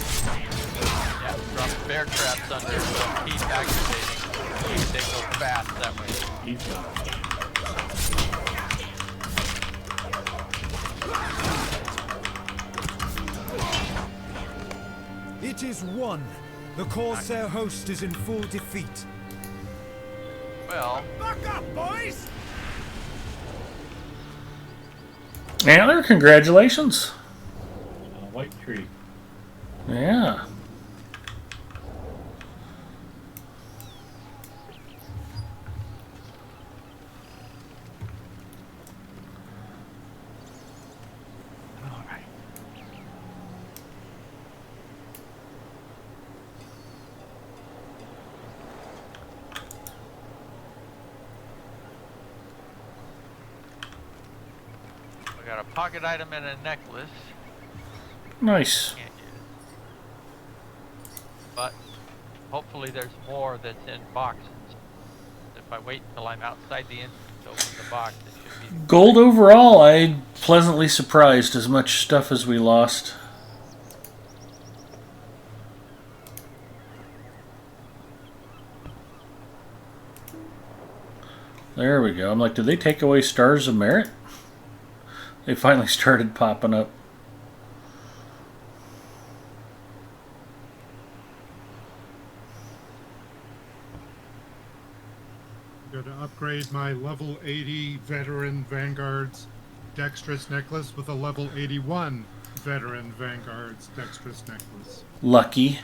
Yeah, drop bear traps under, so keep activating. They go fast that way. He's done. It is won. The Corsair host is in full defeat. Well, Back up, boys! Antler, congratulations. White tree. Yeah. all right. We got a pocket item and a necklace. Nice. Can't use. But hopefully there's more that's in boxes. If I wait until I'm outside the entrance to open the box, it should be. Gold overall, I'm pleasantly surprised as much stuff as we lost. There we go. I'm like, did they take away Stars of Merit? They finally started popping up. Going to upgrade my level 80 veteran Vanguard's dexterous necklace with a level 81 veteran Vanguard's dexterous necklace. Lucky. You're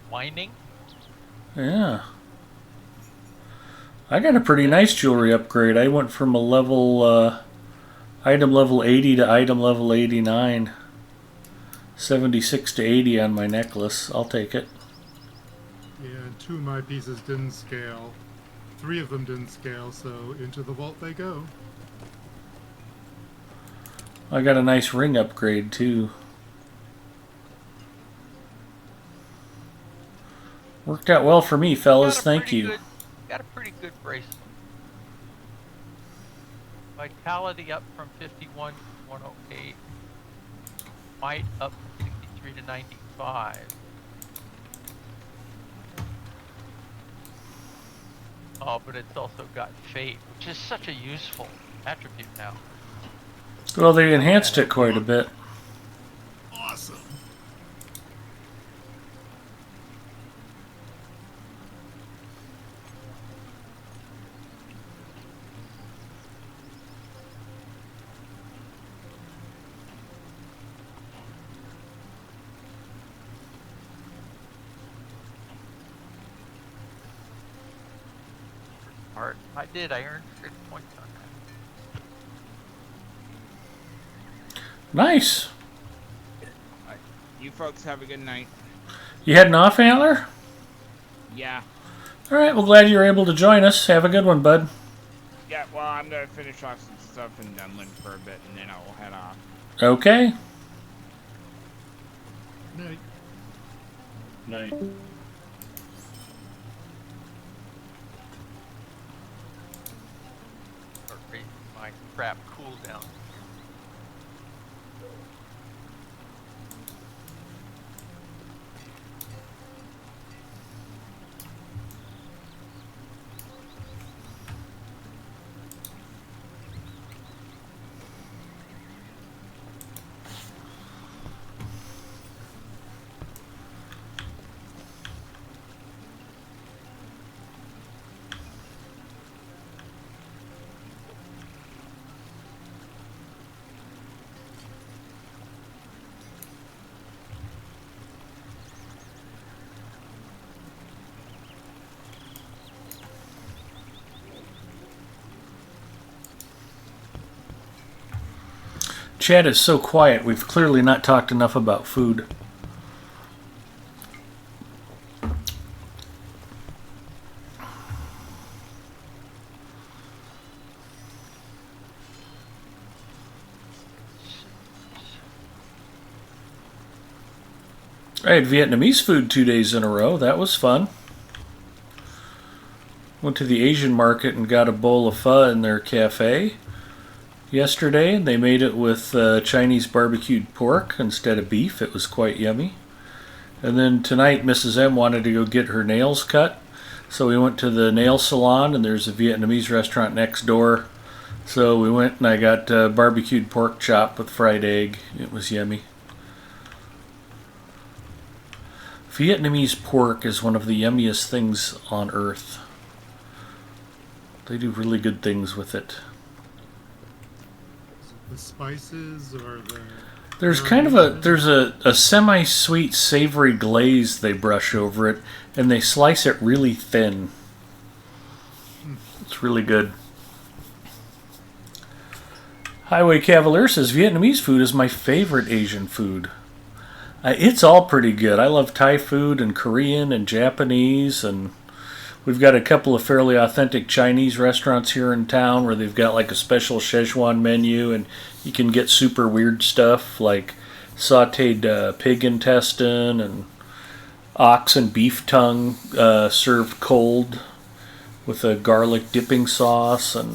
whining? Yeah. I got a pretty nice jewelry upgrade. I went from a level, item level 80 to item level 89. 76 to 80 on my necklace. I'll take it. Yeah, and 2 of my pieces didn't scale. 3 of them didn't scale, so into the vault they go. I got a nice ring upgrade too. Worked out well for me, fellas. Thank you. Got a pretty good bracelet. Vitality up from 51 to 108. Might up from 63 to 95. Oh, but it's also got fate, which is such a useful attribute now. Well, they enhanced it quite a bit. Awesome. Art. I did. I earned 6 points on that. Nice. You folks have a good night. You heading off, Antler? Yeah. All right. Well, glad you were able to join us. Have a good one, bud. Yeah, well, I'm going to finish off some stuff in Dunlin for a bit, and then I'll head off. Okay. Night. Night. Or raising my crap cooldown. Chat is so quiet. We've clearly not talked enough about food. I had Vietnamese food 2 days in a row. That was fun. Went to the Asian market and got a bowl of pho in their cafe yesterday. They made it with Chinese barbecued pork instead of beef. It was quite yummy. And then tonight, Mrs. M wanted to go get her nails cut. So we went to the nail salon, and there's a Vietnamese restaurant next door. So we went and I got barbecued pork chop with fried egg. It was yummy. Vietnamese pork is one of the yummiest things on earth. They do really good things with it. Is it the spices or the... There's kind of a semi-sweet savory glaze they brush over it, and they slice it really thin. It's really good. Highway Cavalier says Vietnamese food is my favorite Asian food. It's all pretty good. I love Thai food and Korean and Japanese, and we've got a couple of fairly authentic Chinese restaurants here in town where they've got like a special Szechuan menu, and you can get super weird stuff like sauteed pig intestine and ox and beef tongue served cold with a garlic dipping sauce, and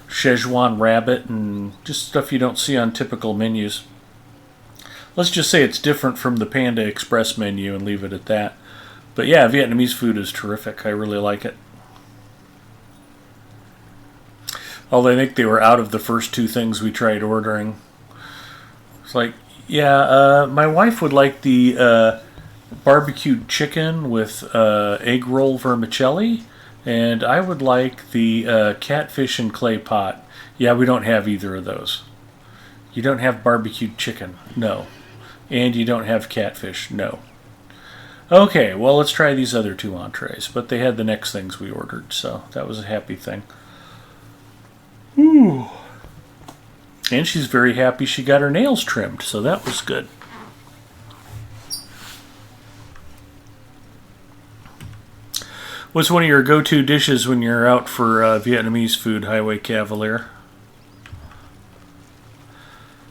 Szechuan rabbit, and just stuff you don't see on typical menus. Let's just say it's different from the Panda Express menu and leave it at that. But yeah, Vietnamese food is terrific. I really like it. Although I think they were out of the first 2 things we tried ordering. It's like, yeah, my wife would like the barbecued chicken with egg roll vermicelli, And I would like the catfish and clay pot. Yeah, we don't have either of those. You don't have barbecued chicken? No. And you don't have catfish? No. Okay, well, let's try these other 2 entrees. But they had the next things we ordered, so that was a happy thing. Ooh. And she's very happy she got her nails trimmed, so that was good. What's one of your go-to dishes when you're out for Vietnamese food, Highway Cavalier?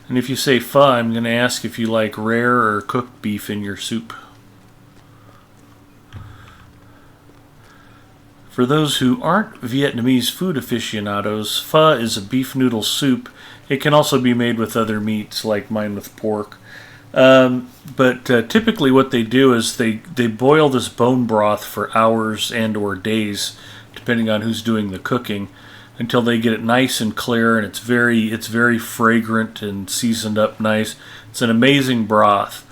And if you say pho, I'm going to ask if you like rare or cooked beef in your soup. For those who aren't Vietnamese food aficionados, pho is a beef noodle soup. It can also be made with other meats, like mine with pork. But typically what they do is they boil this bone broth for hours and or days, depending on who's doing the cooking, until they get it nice and clear, and it's very fragrant and seasoned up nice. It's an amazing broth.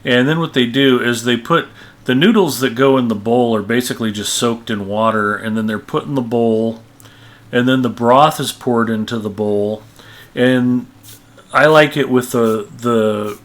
And then what they do is they put the noodles that go in the bowl are basically just soaked in water, and then they're put in the bowl, and then the broth is poured into the bowl. And I like it with the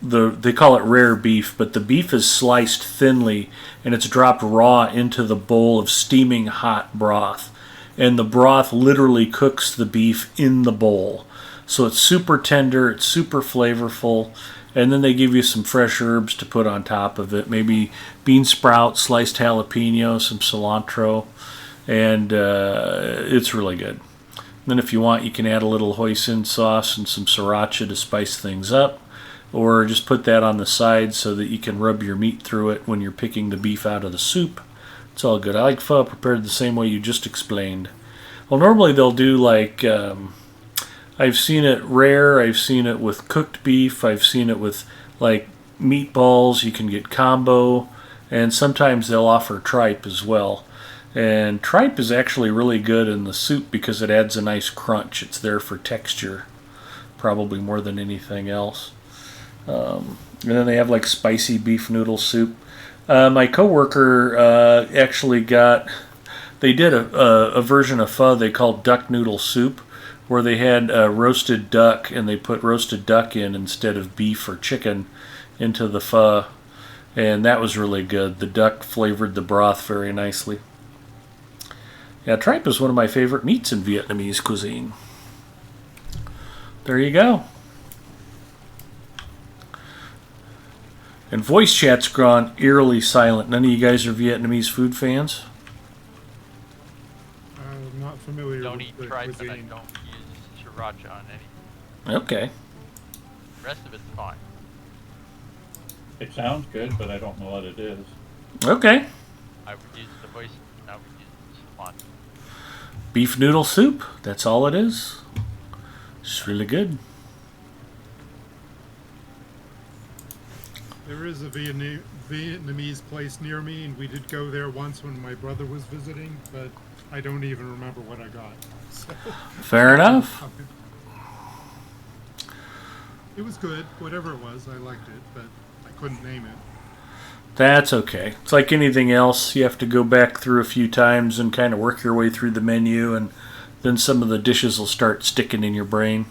they call it rare beef, but the beef is sliced thinly and it's dropped raw into the bowl of steaming hot broth. And the broth literally cooks the beef in the bowl. So it's super tender, it's super flavorful, and then they give you some fresh herbs to put on top of it. Maybe bean sprouts, sliced jalapeno, some cilantro, and it's really good. Then if you want, you can add a little hoisin sauce and some sriracha to spice things up, or just put that on the side so that you can rub your meat through it when you're picking the beef out of the soup. It's all good. I like pho prepared the same way you just explained. Well, normally they'll do like, I've seen it rare, I've seen it with cooked beef, I've seen it with like meatballs, you can get combo, and sometimes they'll offer tripe as well. And tripe is actually really good in the soup because it adds a nice crunch. It's there for texture, probably more than anything else. And then they have like spicy beef noodle soup. My coworker actually they did a version of pho they called duck noodle soup, where they had roasted duck and they put roasted duck in instead of beef or chicken into the pho. And that was really good. The duck flavored the broth very nicely. Yeah, tripe is one of my favorite meats in Vietnamese cuisine. There you go. And voice chat's gone eerily silent. None of you guys are Vietnamese food fans? I'm not familiar Don't with eat the tripe, cuisine. and I don't use sriracha on any. Okay. The rest of it's fine. It sounds good, but I don't know what it is. Okay. I would use the voice. I would use cilantro. Beef noodle soup. That's all it is. It's really good. There is a Vietnamese place near me, and we did go there once when my brother was visiting, but I don't even remember what I got. So, Fair enough. it was good, whatever it was. I liked it, but I couldn't name it. That's okay. It's like anything else. You have to go back through a few times and kind of work your way through the menu, and then some of the dishes will start sticking in your brain.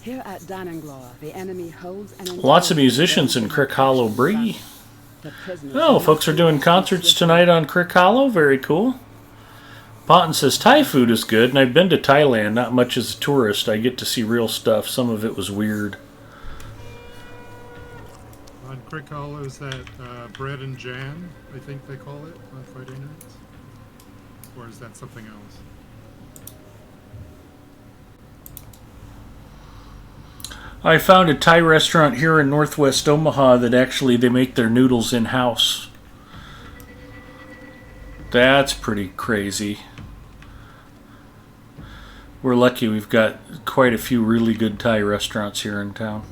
Here at Dananglaw, the enemy holds an Lots of musicians in Crick Hollow Bree. Oh, folks are doing concerts tonight on Crick Hollow. Very cool. Ponton says Thai food is good, and I've been to Thailand, not much as a tourist. I get to see real stuff. Some of it was weird. On Crick Hollow is that bread and jam, I think they call it, on Friday nights? Or is that something else? I found a Thai restaurant here in Northwest Omaha that actually they make their noodles in-house. That's pretty crazy. We're lucky we've got quite a few really good Thai restaurants here in town.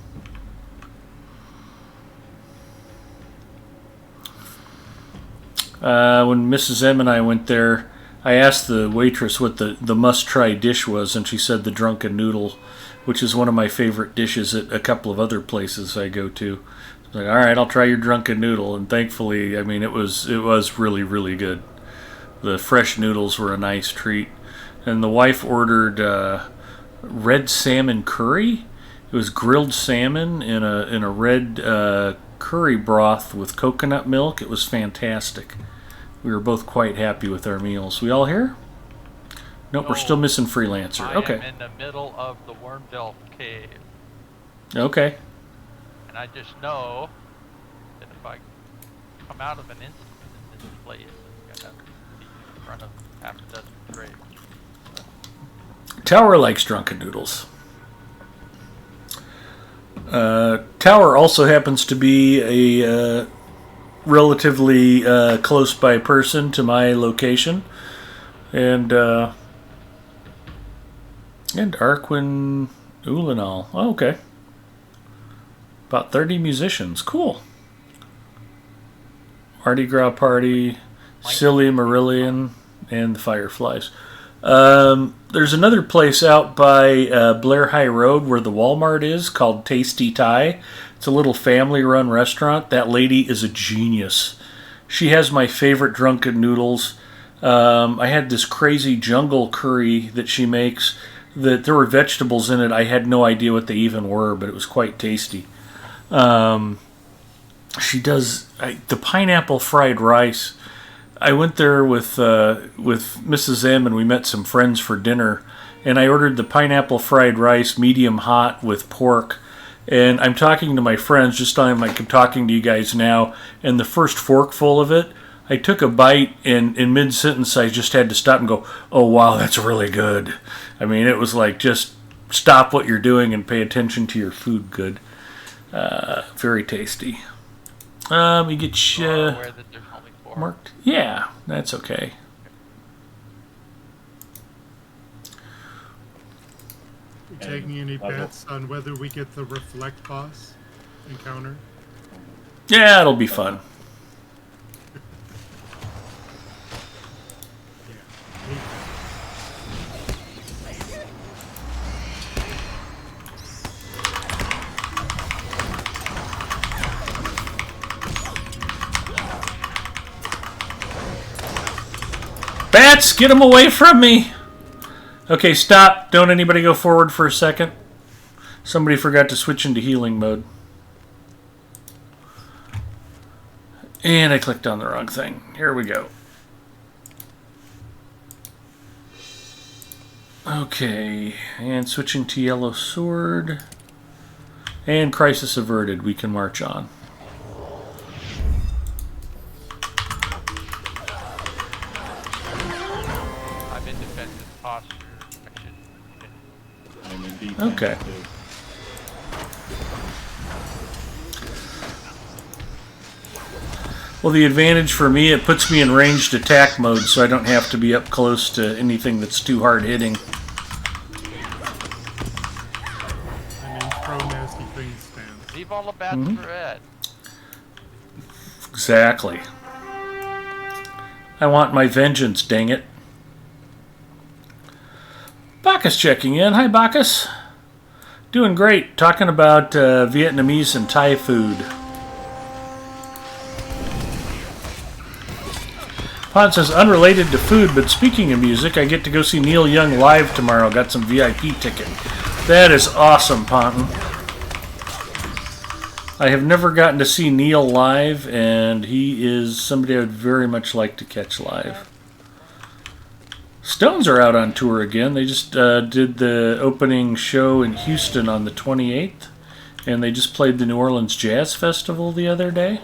When Mrs. M and I went there, I asked the waitress what the must-try dish was, and she said the drunken noodle, which is one of my favorite dishes at a couple of other places I go to. I was like, all right, I'll try your drunken noodle, and thankfully, I mean, it was really, really good. The fresh noodles were a nice treat, and the wife ordered red salmon curry. It was grilled salmon in a red curry broth with coconut milk. It was fantastic. We were both quite happy with our meals. We all here? Nope, we're still missing Freelancer. I Okay. am in the middle of the Wormville cave. Okay. And I just know that if I come out of an instant in this place, I'm gonna be in front of half a dozen graves. Tower likes drunken noodles. Tower also happens to be a relatively close by person to my location, and Arquin Ulanal. Oh, okay. About 30 musicians. Cool. Mardi Gras Party, Silly Marillion, and the Fireflies. There's another place out by Blair High Road where the Walmart is called Tasty Thai. It's a little family-run restaurant. That lady is a genius. She has my favorite drunken noodles. I had this crazy jungle curry that she makes. That there were vegetables in it. I had no idea what they even were, but it was quite tasty. She does the pineapple fried rice. I went there with Mrs. M and we met some friends for dinner, and I ordered the pineapple fried rice medium hot with pork. And I'm talking to my friends just like I'm talking to you guys now, and the first forkful of it, I took a bite, and in mid-sentence I just had to stop and go, oh wow, that's really good. I mean, it was like, just stop what you're doing and pay attention to your food good. Very tasty. You get Aware that there's only 4. marked. Yeah, that's okay. You taking any bets on whether we get the reflect boss encounter? Yeah, it'll be fun. Bats, get them away from me! Okay, stop. Don't anybody go forward for a second. Somebody forgot to switch into healing mode. And I clicked on the wrong thing. Here we go. Okay, and switching to yellow sword. And crisis averted. We can march on. I'm in defensive posture. I'm in defense Okay. too. Well, the advantage for me, it puts me in ranged attack mode, so I don't have to be up close to anything that's too hard hitting. And then throw nasty things stance. Leave all the bats for Ed. Exactly. I want my vengeance, dang it. Bacchus checking in. Hi, Bacchus. Doing great. Talking about Vietnamese and Thai food. Pond says, unrelated to food, but speaking of music, I get to go see Neil Young live tomorrow. Got some VIP ticket. That is awesome, Ponton. I have never gotten to see Neil live, and he is somebody I would very much like to catch live. Stones are out on tour again. They just did the opening show in Houston on the 28th, and they just played the New Orleans Jazz Festival the other day.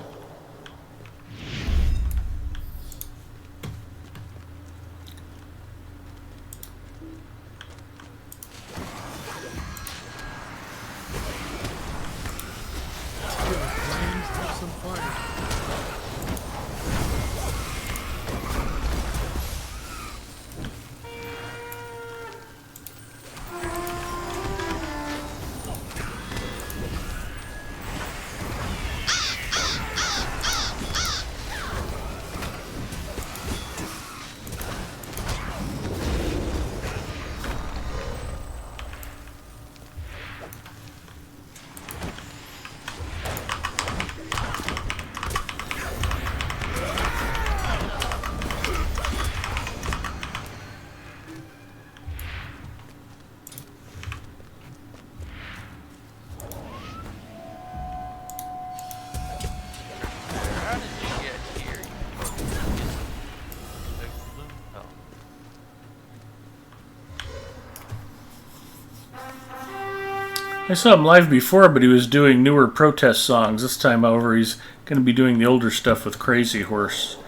I saw him live before, but he was doing newer protest songs. This time, however, he's going to be doing the older stuff with Crazy Horse.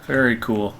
Very cool.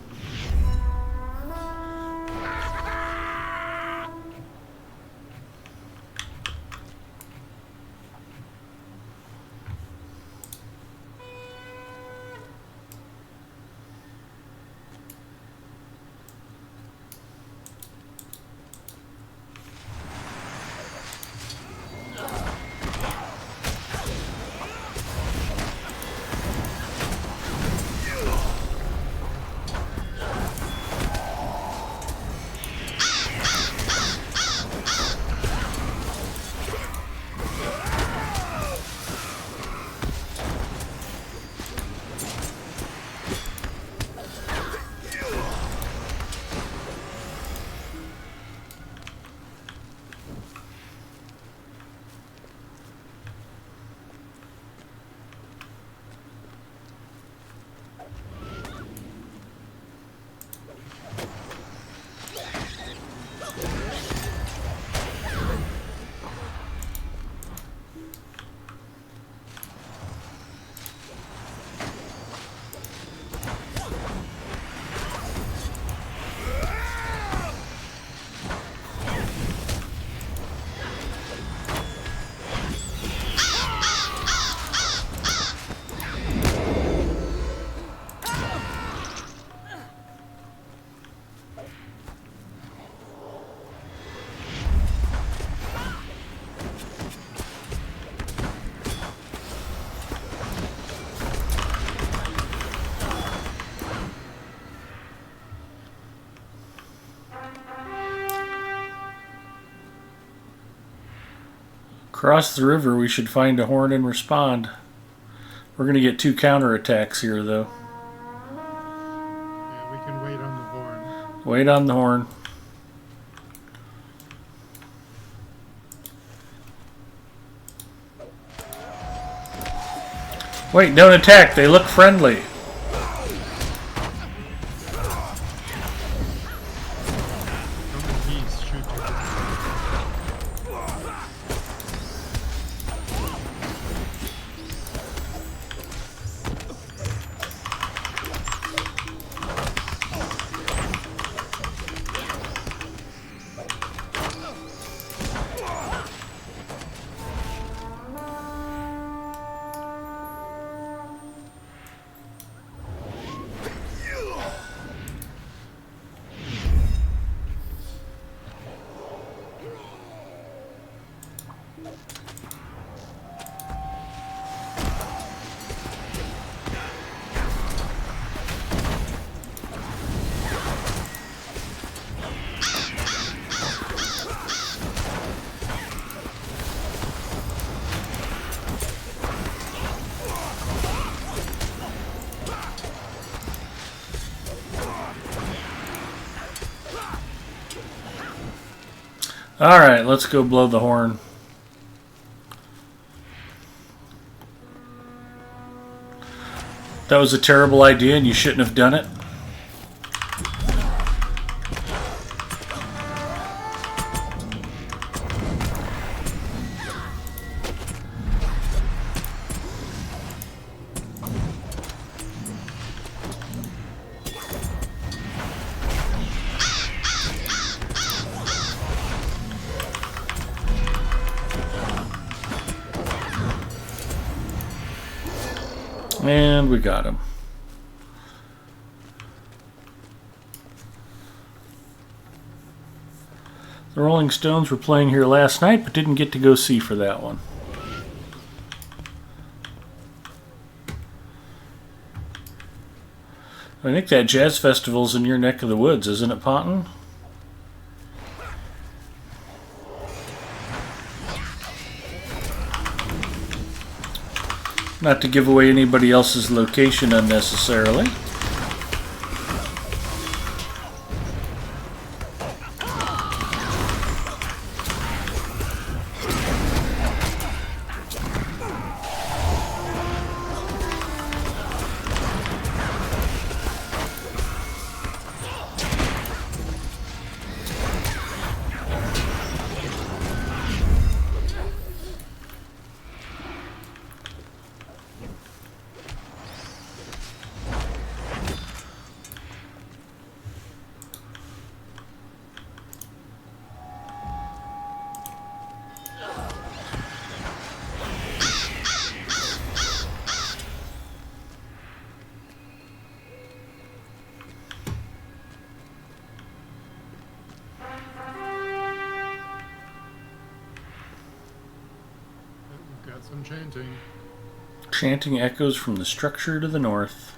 Across the river, we should find a horn and respond. We're going to get 2 counterattacks here, though. Yeah, we can wait on the horn. Wait on the horn. Wait, don't attack. They look friendly. From the east, shoot to the Alright, let's go blow the horn. That was a terrible idea and you shouldn't have done it. And we got him. The Rolling Stones were playing here last night, but didn't get to go see for that one. I think that jazz festival's in your neck of the woods, isn't it, Ponton? Not to give away anybody else's location unnecessarily. some chanting. Chanting echoes from the structure to the north.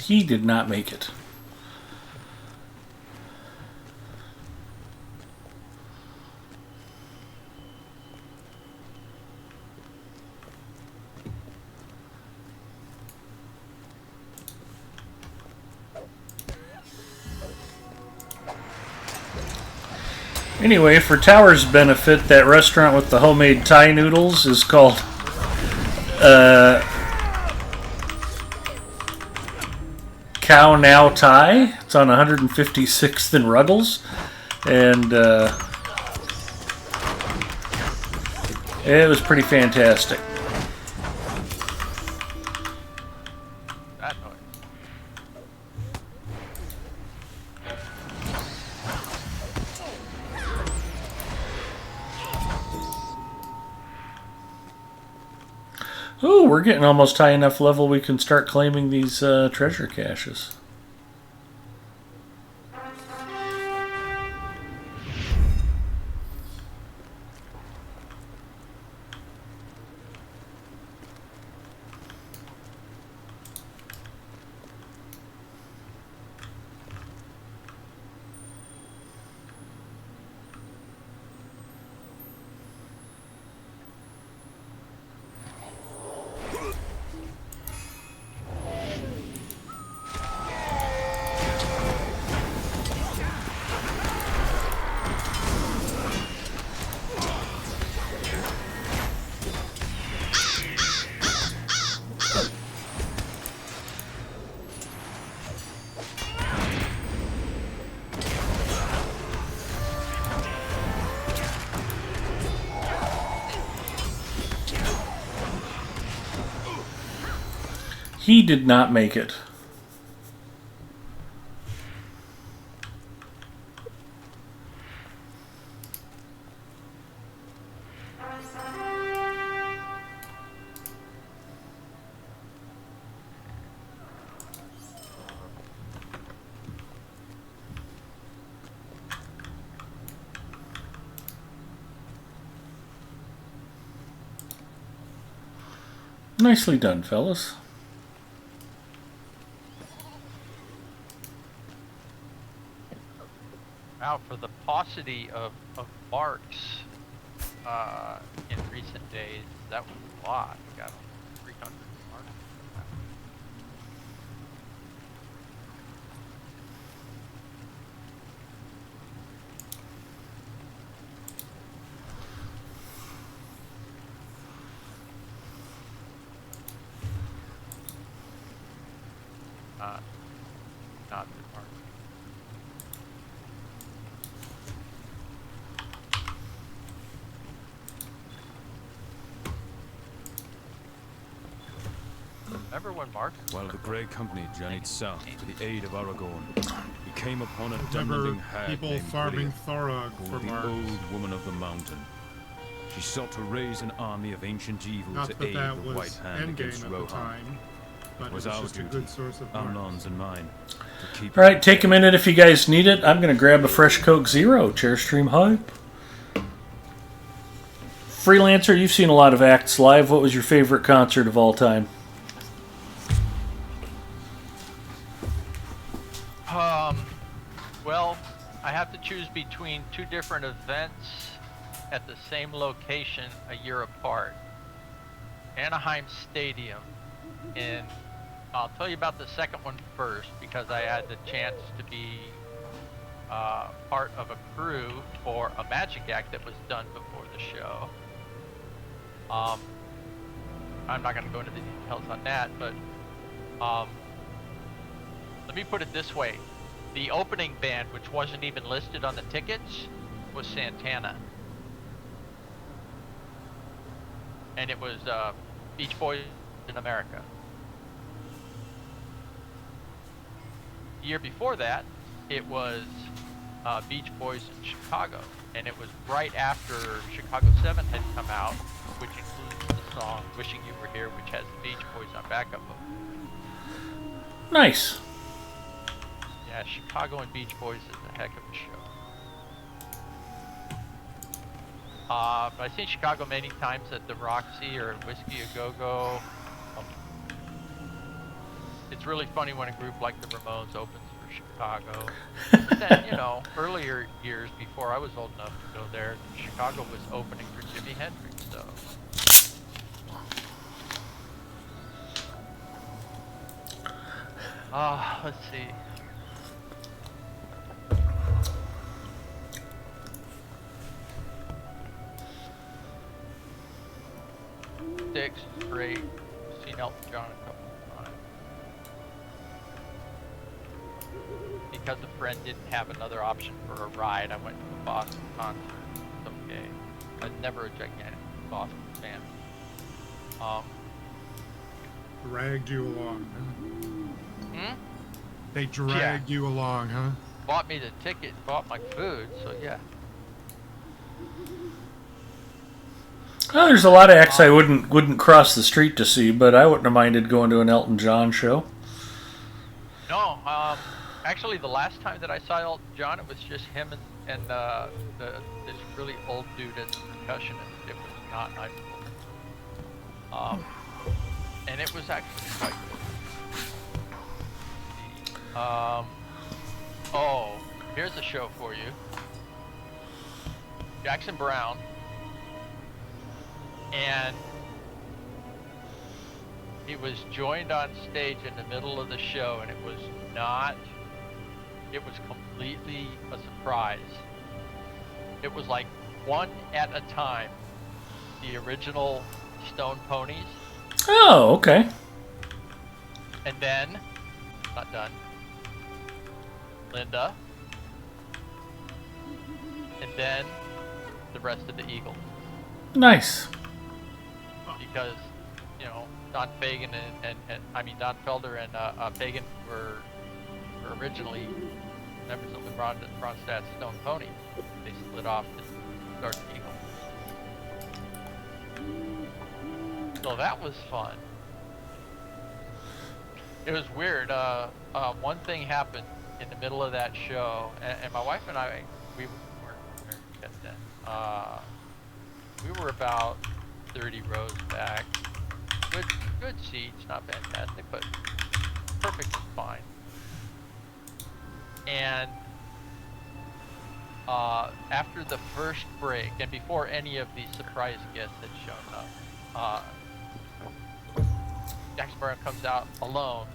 He did not make it. Anyway, for Tower's benefit, that restaurant with the homemade Thai noodles is called Cow Now Thai. It's on 156th and Ruggles, and it was pretty fantastic. That noise. Oh, we're getting almost high enough level we can start claiming these treasure caches. He did not make it. Nicely done, fellas. Wow, for the paucity of marks in recent days, that was a lot. We got 300 marks. Not good marks. Remember when Mark? While the Grey Company journeyed south to the aid of Aragorn, he came upon a Remember dungeon hag people named farming Gwylia, Thorog for called the marks. Old Woman of the Mountain. She sought to raise an army of ancient evil Not to that aid that the was White Hand against endgame at the Rohan. time, but It it was was our just a duty, good source of marks. Amnon's and mine, to keep. All right, take a minute if you guys need it. I'm going to grab a fresh Coke Zero. Chairstream hype. Freelancer, you've seen a lot of acts live. What was your favorite concert of all time? Well, I have to choose between two different events at the same location a year apart. Anaheim Stadium, and I'll tell you about the second one first because I had the chance to be part of a crew for a magic act that was done before the show. I'm not going to go into the details on that, but let me put it this way. The opening band, which wasn't even listed on the tickets, was Santana. And it was Beach Boys in America. The year before that, it was Beach Boys in Chicago. And it was right after Chicago 7 had come out, which includes the song Wishing You Were Here, which has the Beach Boys on backup vocals. Nice. Yeah, Chicago and Beach Boys is a heck of a show. I've seen Chicago many times at the Roxy or Whiskey A Go-Go. It's really funny when a group like the Ramones opens for Chicago. But then, you know, earlier years before I was old enough to go there, Chicago was opening for Jimi Hendrix, so. Let's see. Six, great. Seen Elton John a couple of times. Because a friend didn't have another option for a ride, I went to the Boston concert. It's okay. I was never a gigantic Boston fan. Dragged you along, huh? They dragged you along, huh? Bought me the ticket, bought my food, so yeah. Well, there's a lot of acts I wouldn't cross the street to see, but I wouldn't have minded going to an Elton John show. No, actually, the last time that I saw Elton John, it was just him and this really old dude as a percussionist. It was not nice. And it was actually quite good. Oh, here's a show for you. Jackson Browne. And he was joined on stage in the middle of the show, and it was completely a surprise. It was like one at a time. The original Stone Ponies. Oh, okay. And then, not done, Linda. And then the rest of the Eagles. Nice. Because, you know, Don Fagen Don Felder and Fagen were originally members of the Ronstadt Stone Ponies. They split off to start the Eagles. So that was fun. It was weird. One thing happened in the middle of that show, and my wife and I, we were about 30 rows back. Good seats, not fantastic, but perfectly fine. And after the first break, and before any of the surprise guests had shown up, Jackson Browne comes out alone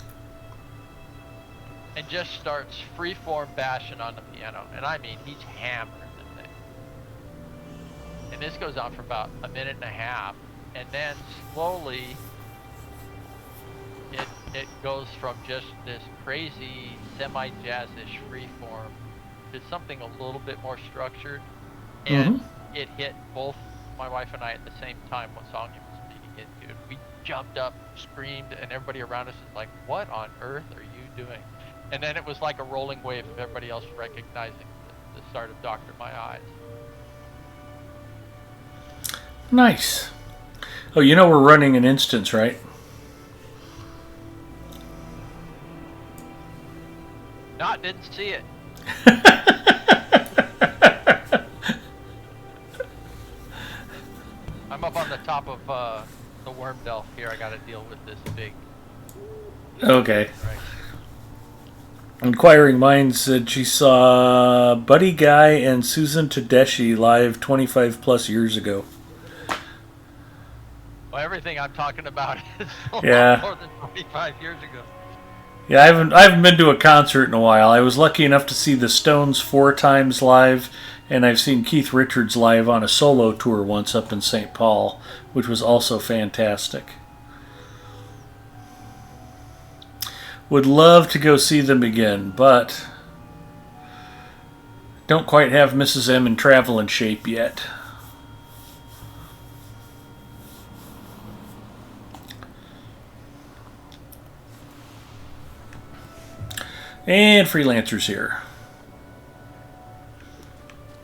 and just starts freeform bashing on the piano. And I mean, he's hammering the thing. And this goes on for about a minute and a half. And then slowly, it goes from just this crazy semi-jazzish freeform to something a little bit more structured. And it hit both my wife and I at the same time what song he was speaking into. We jumped up, screamed, and everybody around us is like, what on earth are you doing? And then it was like a rolling wave of everybody else recognizing the start of Dr. My Eyes. Nice. Oh, you know we're running an instance, right? No, didn't see it. I'm up on the top of the worm delf here. I got to deal with this big. Okay. Right. Inquiring Minds said she saw Buddy Guy and Susan Tedeschi live 25 plus years ago. Well, everything I'm talking about is more than 25 years ago. Yeah, I haven't been to a concert in a while. I was lucky enough to see the Stones 4 times live, and I've seen Keith Richards live on a solo tour once up in St. Paul, which was also fantastic. Would love to go see them again, but Don't quite have Mrs. M in traveling shape yet. And Freelancer's here.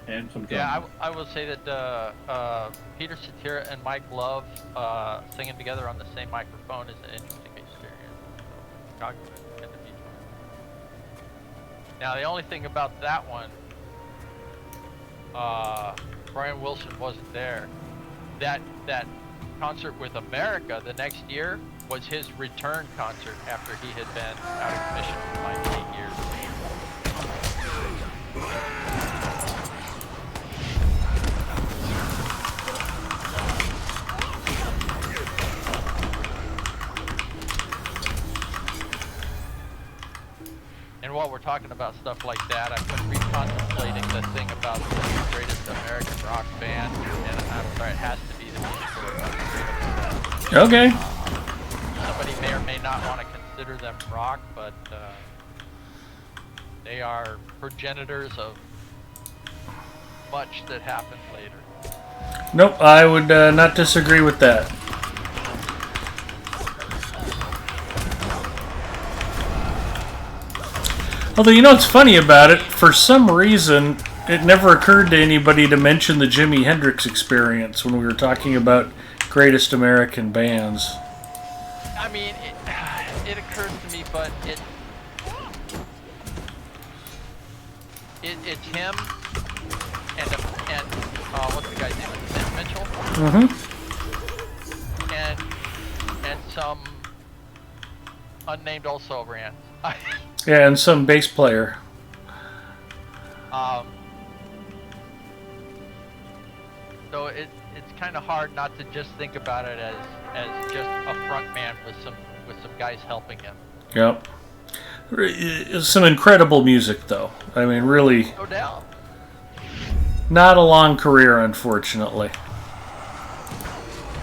And some Yeah, I will say that Peter Cetera and Mike Love singing together on the same microphone is an interesting experience. So, Chicago and the Beach. Now, the only thing about that one, Brian Wilson wasn't there. That concert with America the next year was his return concert after he had been out of commission for like 8 years. And while we're talking about stuff like that, I've been recontemplating the thing about the greatest American rock band, and I'm sorry, it has to be the musical. Okay. Somebody may or may not want to consider them rock, but they are progenitors of much that happened later. Nope, I would not disagree with that. Although, you know what's funny about it? For some reason, it never occurred to anybody to mention the Jimi Hendrix Experience when we were talking about greatest American bands. I mean, it occurs to me, but it's him and what's the guy's name? Vince Mitchell. Mm-hmm. And some unnamed also ran. Yeah, and some bass player. So it's kind of hard not to just think about it as just a front man with some guys helping him. Yep. Some incredible music, though. I mean, really. No doubt. Not a long career, unfortunately.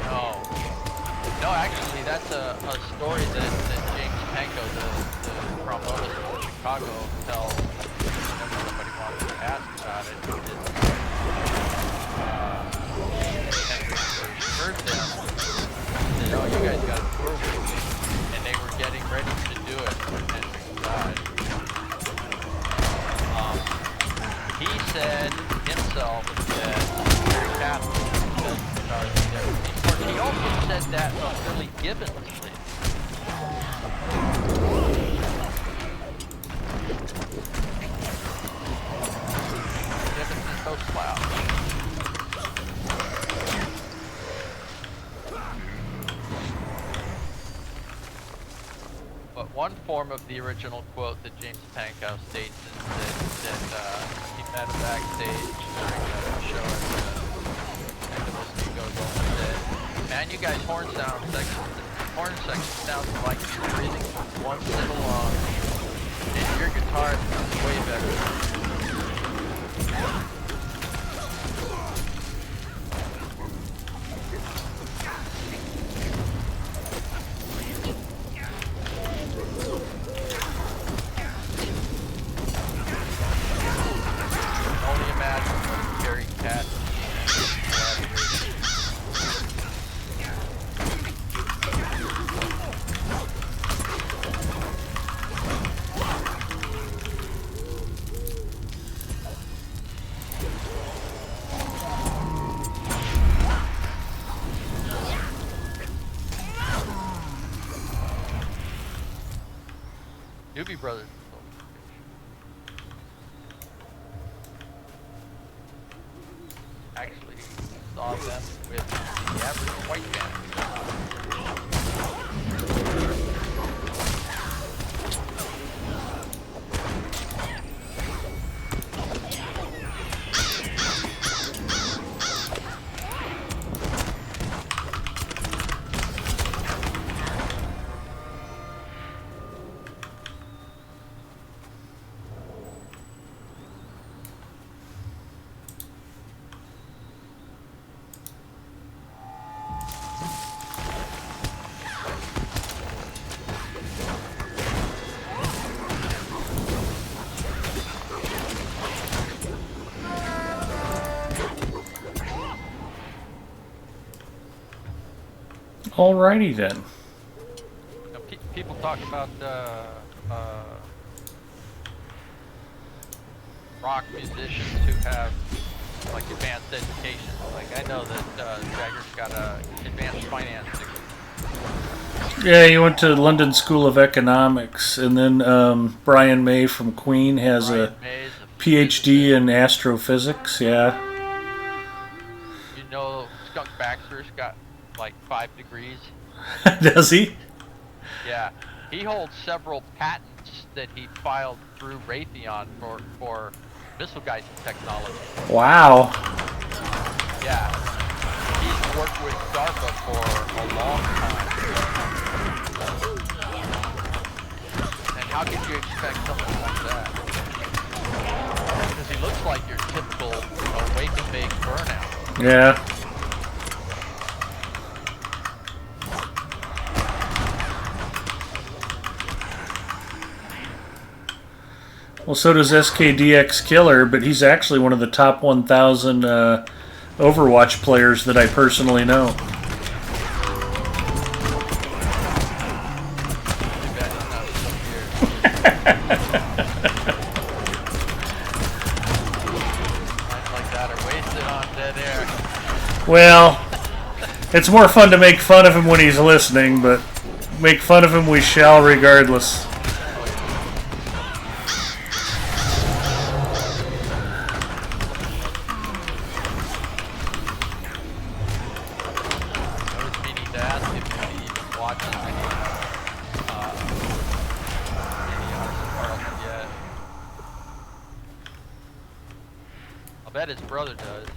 No, actually, that's a story that James Pankow, the trombonist from Chicago, tells whenever somebody wants to ask about it. Heard them, said, "Oh, you guys got to tour with me," and they were getting ready to do it when Hendrix died. He said himself that very Catholic, that he also said that of Billy Gibbons. Gibbons is so slouch. But one form of the original quote that James Pankow states is that he met him backstage during a show at the Whiskey Goes On and said, "Man, you guys horn section sounds like you're breathing from one little lung, and your guitar sounds way better." Only imagine what Gary Cat Doobie Brothers. Actually saw them with the average white band. Alrighty then. Now, people talk about rock musicians who have like advanced education. Like I know that Jagger's got a advanced finance degree. Yeah, he went to London School of Economics, and then Brian May from Queen has a PhD in astrophysics. Yeah. You know, Skunk Baxter's got like 5 degrees. Does he? Yeah, he holds several patents that he filed through Raytheon for missile guidance technology. Wow. Yeah, he's worked with DARPA for a long time. And how could you expect something like that? Because he looks like your typical, wake and bake burnout. Yeah. Well, so does SKDX Killer, but he's actually one of the top 1,000 Overwatch players that I personally know. Well, it's more fun to make fun of him when he's listening, but make fun of him we shall regardless. I'll bet his brother does.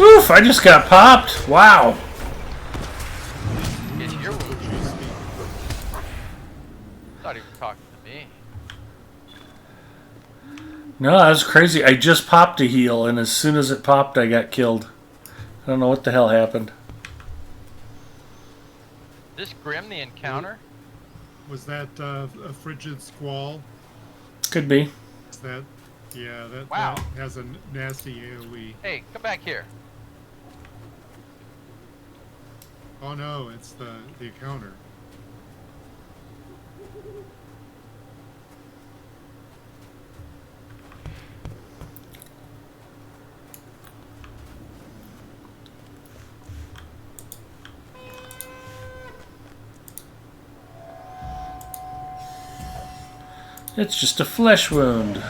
Oof, I just got popped. Wow. Not even talking to me. No, that was crazy. I just popped a heal, and as soon as it popped, I got killed. I don't know what the hell happened. This Grim, the encounter? Was that a frigid squall? Could be. Is that? Yeah, that, wow. That has a nasty AoE. Hey, come back here. Oh no, it's the encounter. It's just a flesh wound.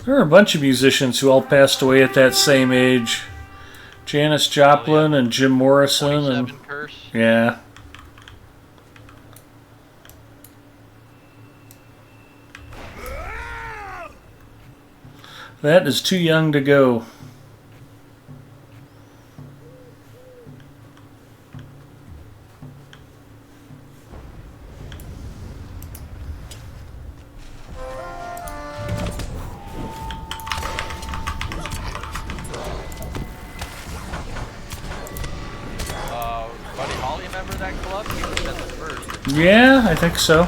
There are a bunch of musicians who all passed away at that same age. Janis Joplin and Jim Morrison and curse. Yeah. That is too young to go. Yeah, I think so.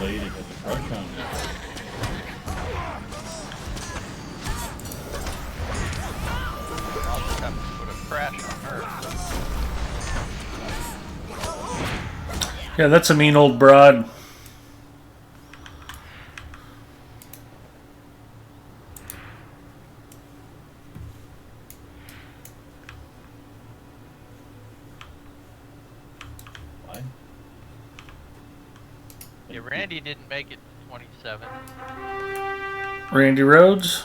lady has a crush on me. I'll just have to put a crash on her. Yeah, that's a mean old broad. Why? Yeah, Randy didn't make it to 27. Randy Rhodes?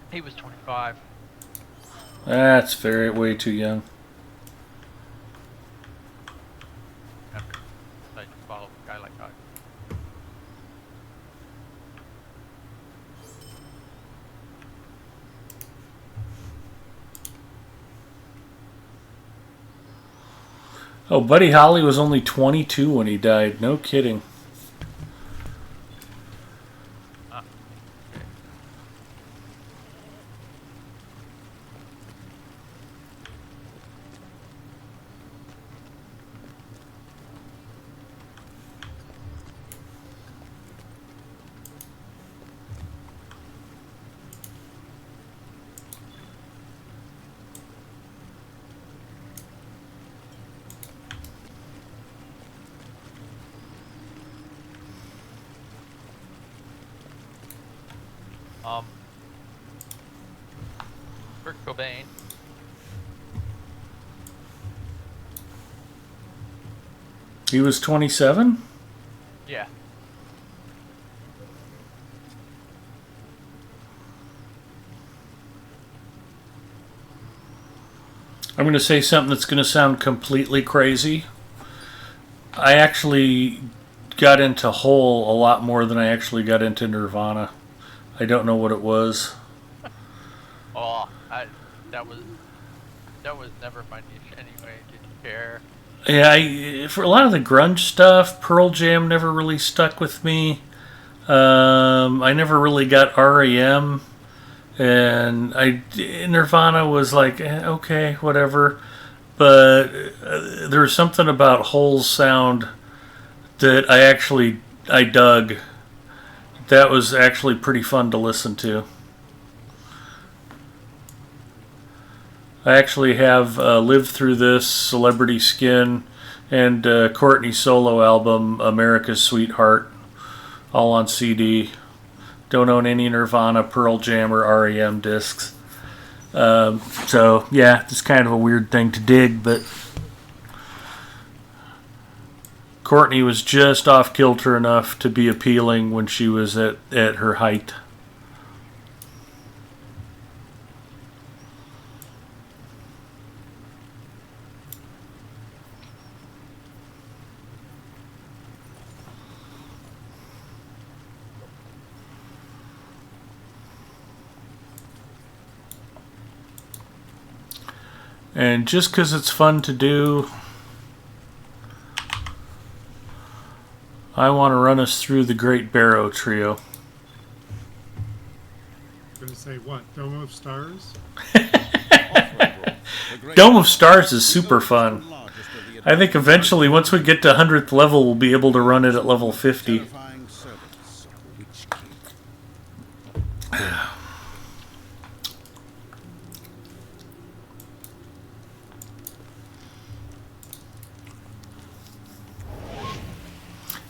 He was 25. That's way too young. I just follow a guy like that. Oh, Buddy Holly was only 22 when he died. No kidding. Kurt Cobain. He was 27? Yeah. I'm going to say something that's going to sound completely crazy. I actually got into Hole a lot more than I actually got into Nirvana. I don't know what it was. Oh, that was never my niche anyway. Didn't care. Yeah, for a lot of the grunge stuff, Pearl Jam never really stuck with me. I never really got REM, and Nirvana was like, okay, whatever. But there was something about Hole's sound that I dug. That was actually pretty fun to listen to. I actually have lived through this, Celebrity Skin, and Courtney's solo album, America's Sweetheart, all on CD. Don't own any Nirvana, Pearl Jam, or REM discs. So, yeah, it's kind of a weird thing to dig, but Courtney was just off kilter enough to be appealing when she was at her height. And just because it's fun to do, I want to run us through the Great Barrow Trio. I'm going to say what? Dome of Stars? Dome of Stars is super fun. I think eventually, once we get to 100th level, we'll be able to run it at level 50.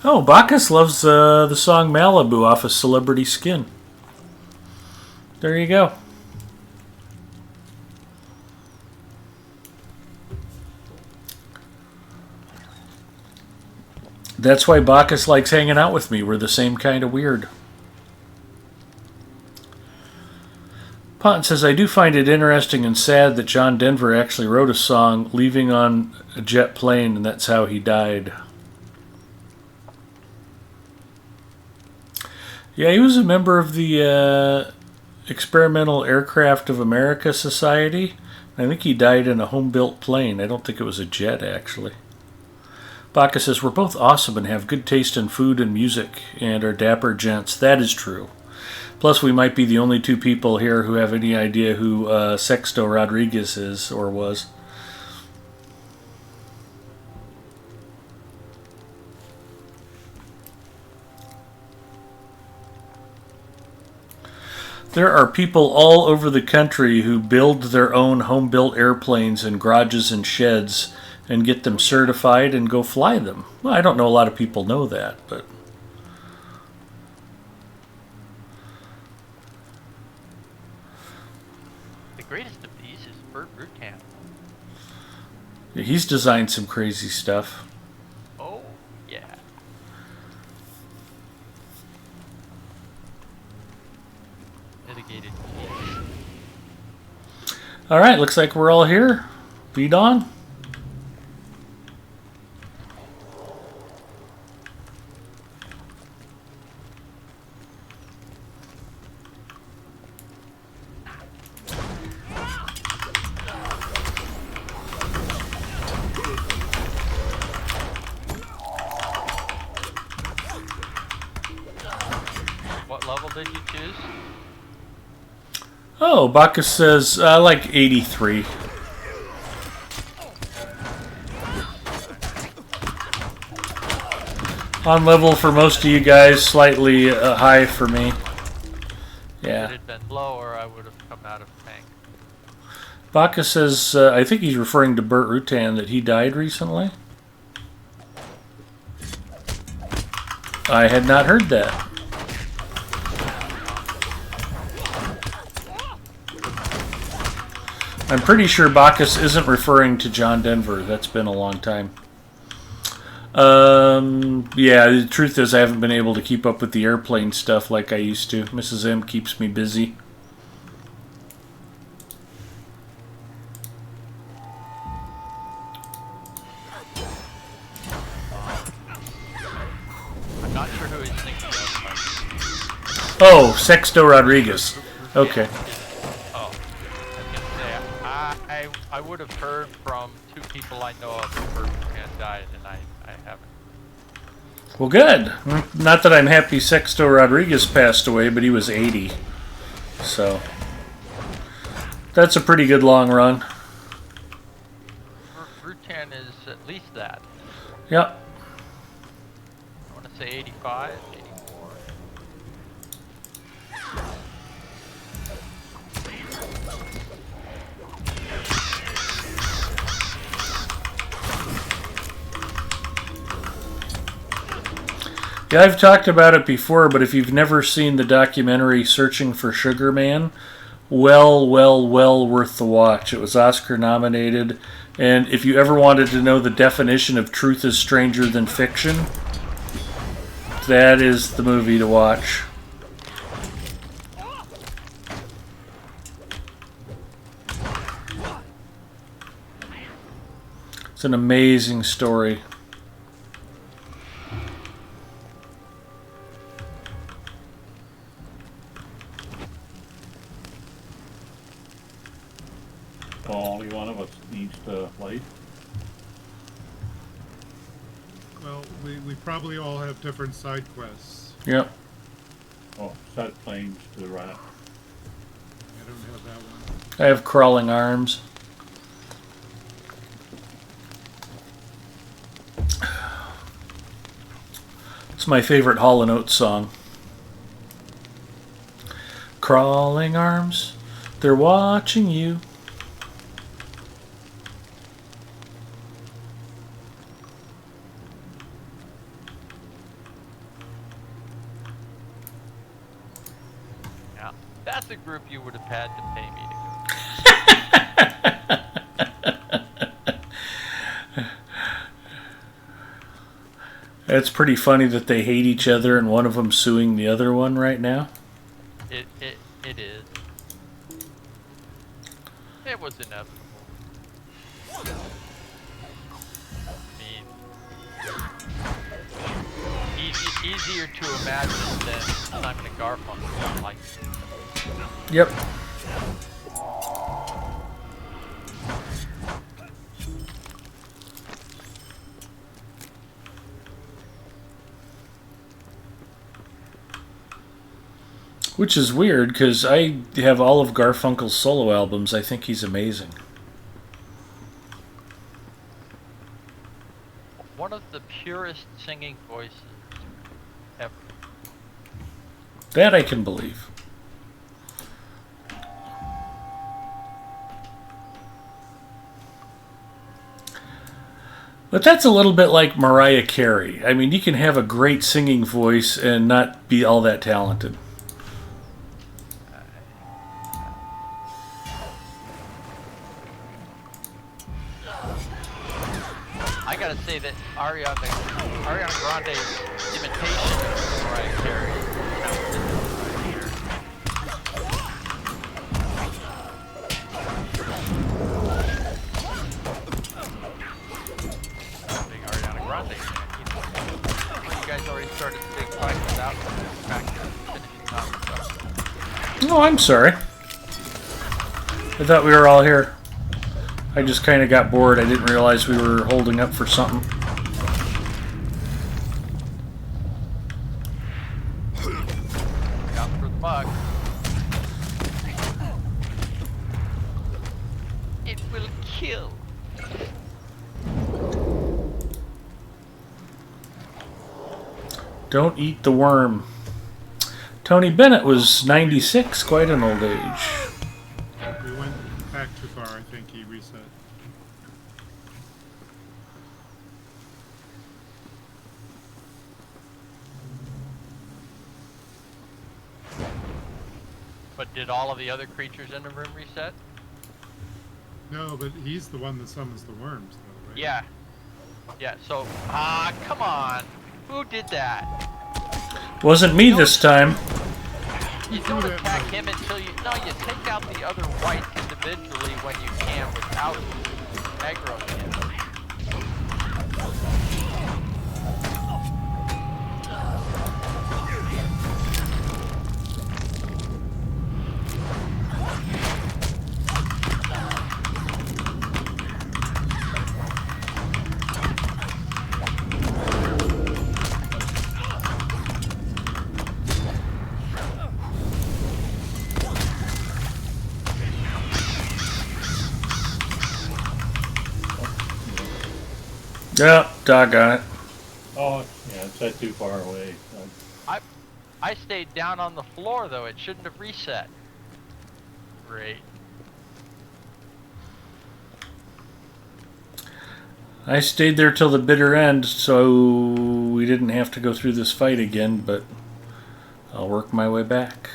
Oh, Bacchus loves the song Malibu off of Celebrity Skin. There you go. That's why Bacchus likes hanging out with me. We're the same kind of weird. Ponton says, I do find it interesting and sad that John Denver actually wrote a song leaving on a jet plane, and that's how he died. Yeah, he was a member of the Experimental Aircraft of America Society. I think he died in a home-built plane. I don't think it was a jet, actually. Bacchus says, we're both awesome and have good taste in food and music and are dapper gents. That is true. Plus, we might be the only two people here who have any idea who Sexto Rodriguez is or was. There are people all over the country who build their own home-built airplanes in garages and sheds and get them certified and go fly them. Well, I don't know a lot of people know that, but The greatest of these is Burt Rutan. he's designed some crazy stuff. Oh, yeah. Mitigated. All right, looks like we're all here. Feed on. What level did you choose? Oh, Bacchus says like 83. On level for most of you guys, slightly high for me. If it Yeah. had been lower, I would have come out of tank. Bacchus says, I think he's referring to Burt Rutan, that he died recently. I had not heard that. I'm pretty sure Bacchus isn't referring to John Denver. That's been a long time. Yeah, the truth is I haven't been able to keep up with the airplane stuff like I used to. Mrs. M keeps me busy. I'm not sure who he's thinking of. Oh, Sexto Rodriguez. Okay. Oh, I was gonna say I would have heard from two people I know of who had died, and I haven't. Well, good. Not that I'm happy Sexto Rodriguez passed away, but he was 80. So, that's a pretty good long run. Rutan is at least that. Yep. I want to say 85, 84. Yeah, I've talked about it before, but if you've never seen the documentary Searching for Sugar Man, well worth the watch. It was Oscar nominated, and if you ever wanted to know the definition of truth is stranger than fiction, that is the movie to watch. It's an amazing story. So only one of us needs to light. Well, we probably all have different side quests. Yep. Oh, set planes to the right. I don't have that one. I have crawling arms. It's my favorite Hall & Oates song. Crawling arms, they're watching you. Now, that's a group you would have had to pay me to go. It's pretty funny that they hate each other and one of them suing the other one right now. It is. It was inevitable. I mean, easier to imagine than Simon and Garfunkel. Like, Yep. Which is weird, because I have all of Garfunkel's solo albums. I think he's amazing. one of the purest singing voices ever. That I can believe. But that's a little bit like Mariah Carey. I mean, you can have a great singing voice and not be all that talented. I gotta say that Ariana Grande's imitation of Mariah Carey sounds different right here. Big Ariana Grande fan. You guys already started the big fight without back to finishing off stuff. Oh, I'm sorry. I thought we were all here. I just kind of got bored. I didn't realize we were holding up for something. Out for the buck. It will kill. Don't eat the worm. Tony Bennett was 96, quite an old age. We went back too far. I think he reset. But did all of the other creatures in the room reset? No, but he's the one that summons the worms, though, right? Yeah. Yeah, so, come on. Who did that? Wasn't me this time. You don't attack him until you... No, you take out the other whites individually when you can without aggroing him. Yep, doggone it. Oh, yeah, it's not too far away. I stayed down on the floor, though. It shouldn't have reset. Great. I stayed there till the bitter end, so we didn't have to go through this fight again, but I'll work my way back.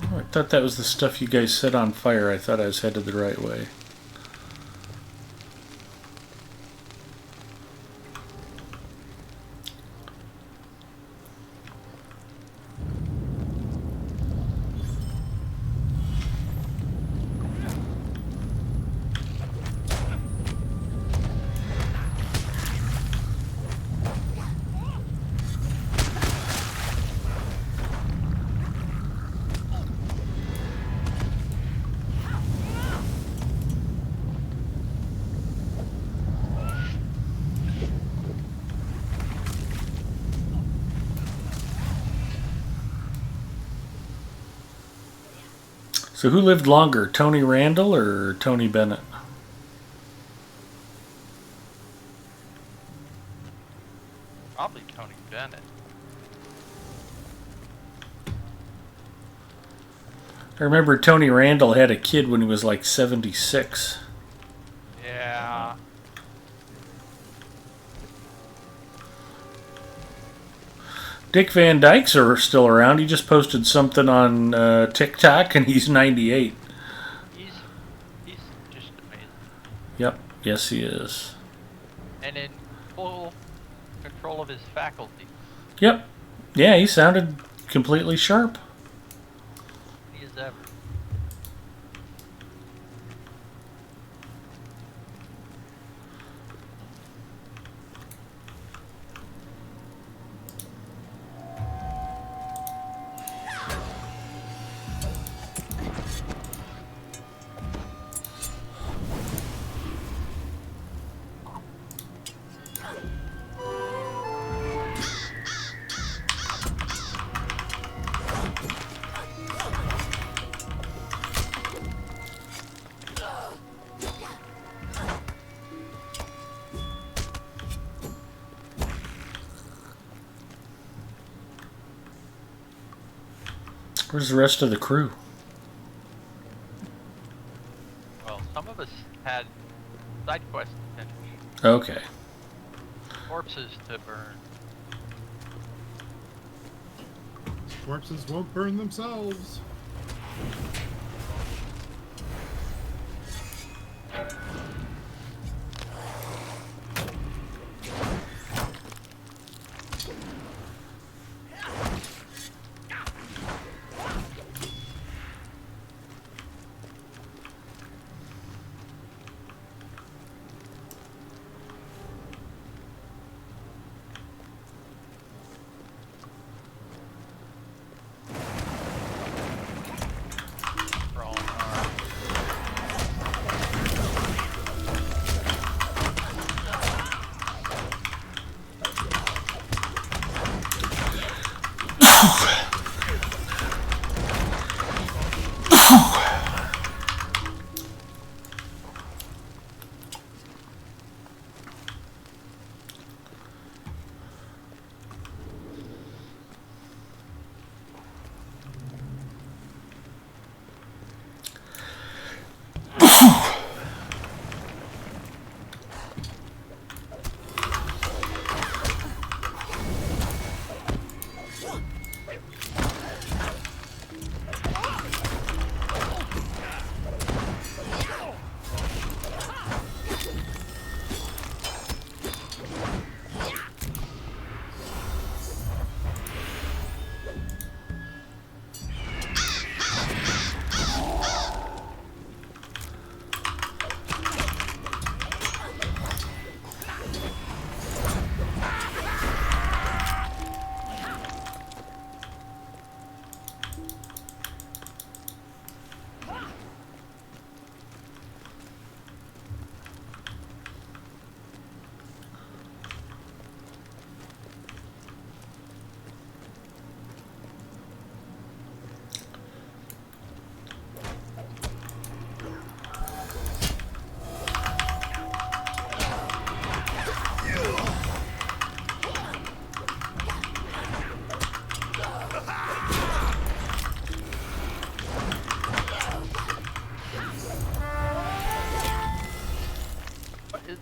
I thought that was the stuff you guys set on fire. I thought I was headed the right way. So who lived longer, Tony Randall or Tony Bennett? Probably Tony Bennett. I remember Tony Randall had a kid when he was like 76. Yeah. Dick Van Dyke's are still around. He just posted something on TikTok, and he's 98. He's just amazing. Yep, yes he is. And in full control of his faculty. Yep, yeah, he sounded completely sharp. He is ever. Where's the rest of the crew? Well, some of us had side quests to finish. Okay. Corpses to burn. Corpses won't burn themselves.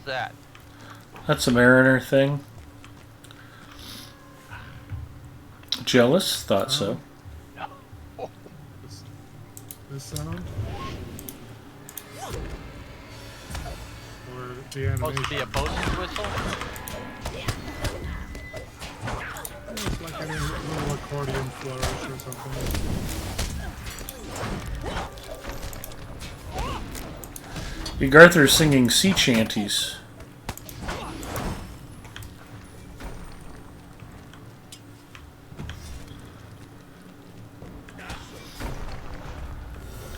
That? That's a Mariner thing. Jealous? Thought so. No. This sound? Or the animation? Supposed to be a bosun's whistle? It's like a little accordion flourish or something. Big Arthur's singing sea chanties.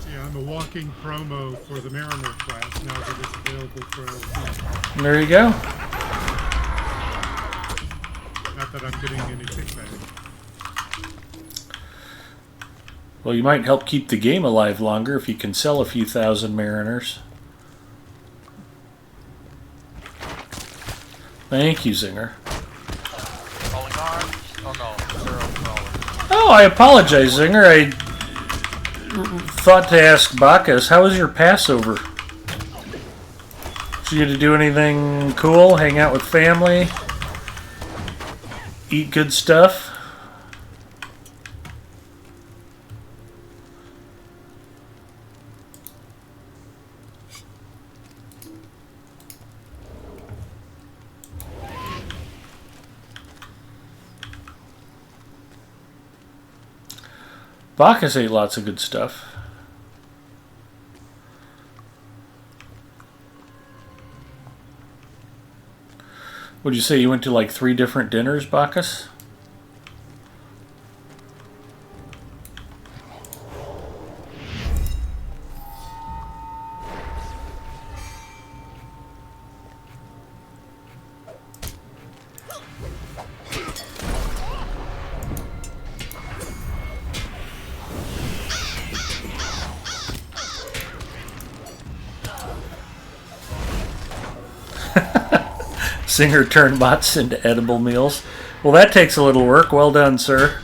Yeah, I'm a walking promo for the Mariner class now that it's available for LP. There you go. Not that I'm getting any kickback. Well, you might help keep the game alive longer if you can sell a few thousand Mariners. Thank you, Zinger. Falling arms? Oh no, zero crawler. Oh, I apologize, Zinger. I thought to ask Bacchus, how was your Passover? Did you get to do anything cool? Hang out with family? Eat good stuff? Bacchus ate lots of good stuff. Would you say you went to like 3 different dinners, Bacchus? Singer turned bots into edible meals. Well, that takes a little work. Well done, sir.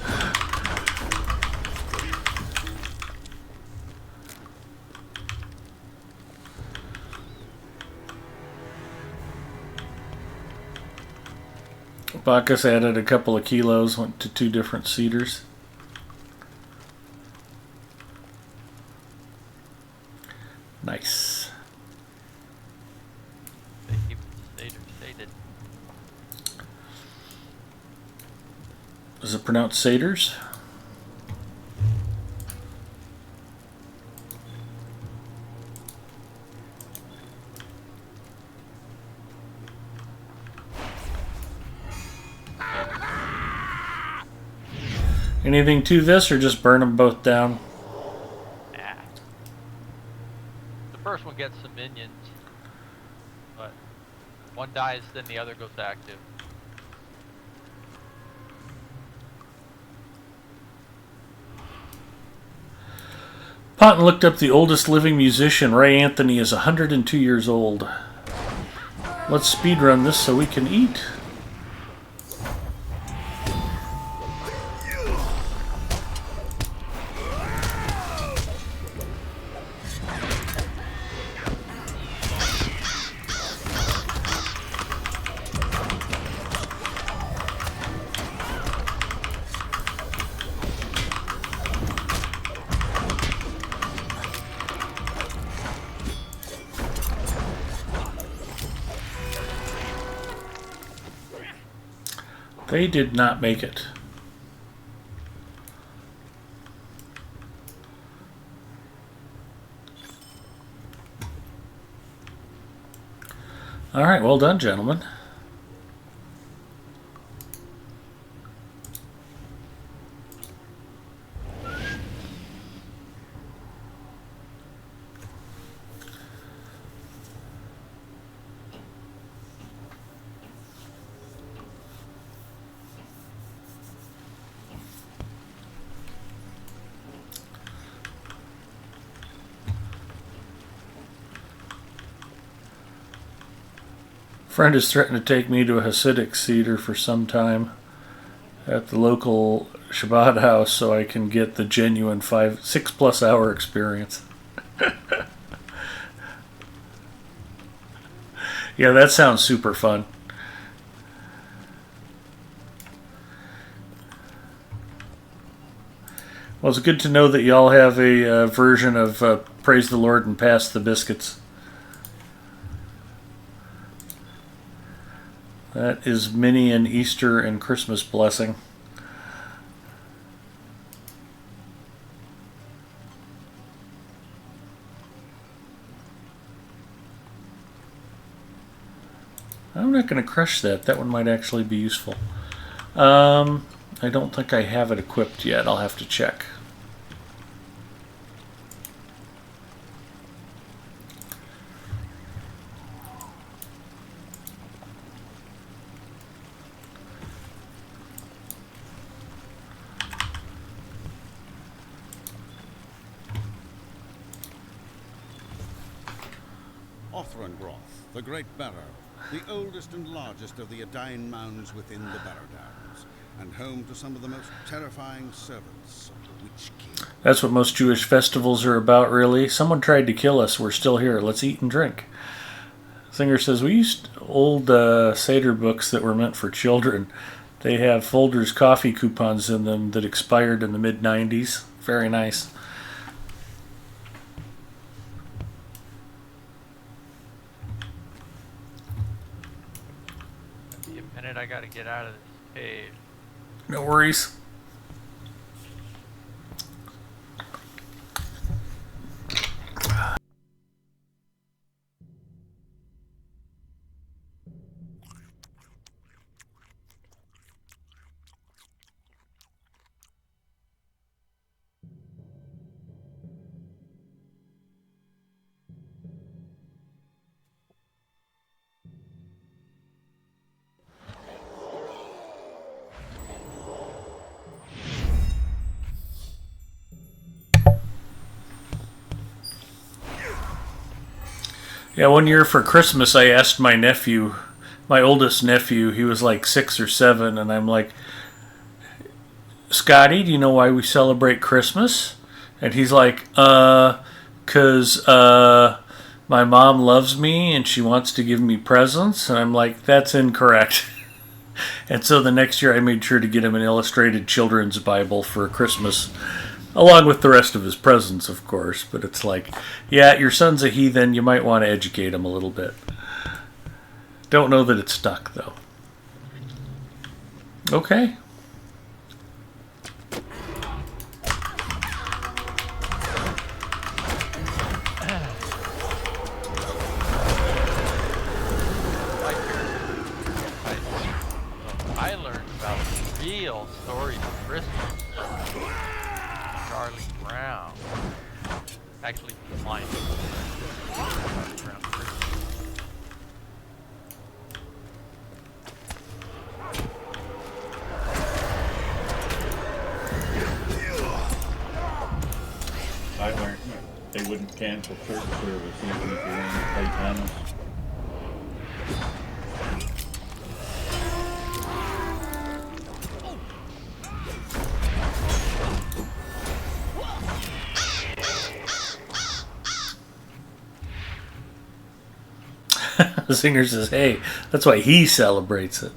Bacchus added a couple of kilos, went to 2 different cedars. Nice. Is it pronounced satyrs? Anything to this, or just burn them both down? Nah. The first one gets some minions, but one dies, then the other goes active. Ponton looked up the oldest living musician. Ray Anthony is 102 years old. Let's speedrun this so we can eat. They did not make it. All right, well done, gentlemen. Friend has threatened to take me to a Hasidic ceder for some time at the local Shabbat house so I can get the genuine 6+ hour experience. Yeah, that sounds super fun. Well, it's good to know that y'all have a version of Praise the Lord and Pass the Biscuits. That is many an Easter and Christmas blessing. I'm not going to crush that. That one might actually be useful. I don't think I have it equipped yet. I'll have to check. The Great Barrow, the oldest and largest of the Adain mounds within the Barrow Downs, and home to some of the most terrifying servants of the Witch King. That's what most Jewish festivals are about, really. Someone tried to kill us. We're still here. Let's eat and drink. Singer says, we used old Seder books that were meant for children. They have Folgers coffee coupons in them that expired in the mid-90s. Very nice. I gotta get out of this cave. No worries. Yeah, one year for Christmas I asked my nephew my oldest nephew, he was like 6 or 7, and I'm like, Scotty, do you know why we celebrate Christmas? And he's like, 'cause my mom loves me and she wants to give me presents. And I'm like, that's incorrect. And so the next year I made sure to get him an illustrated children's Bible for Christmas, along with the rest of his presents, of course. But it's like, yeah, your son's a heathen. You might want to educate him a little bit. Don't know that it's stuck, though. Okay. I learned about the real story of Christmas. Charlie Brown. Actually, mine. Charlie Brown Christmas. I learned they wouldn't cancel church service even if you wanted to play tennis. The singer says, hey, that's why he celebrates it.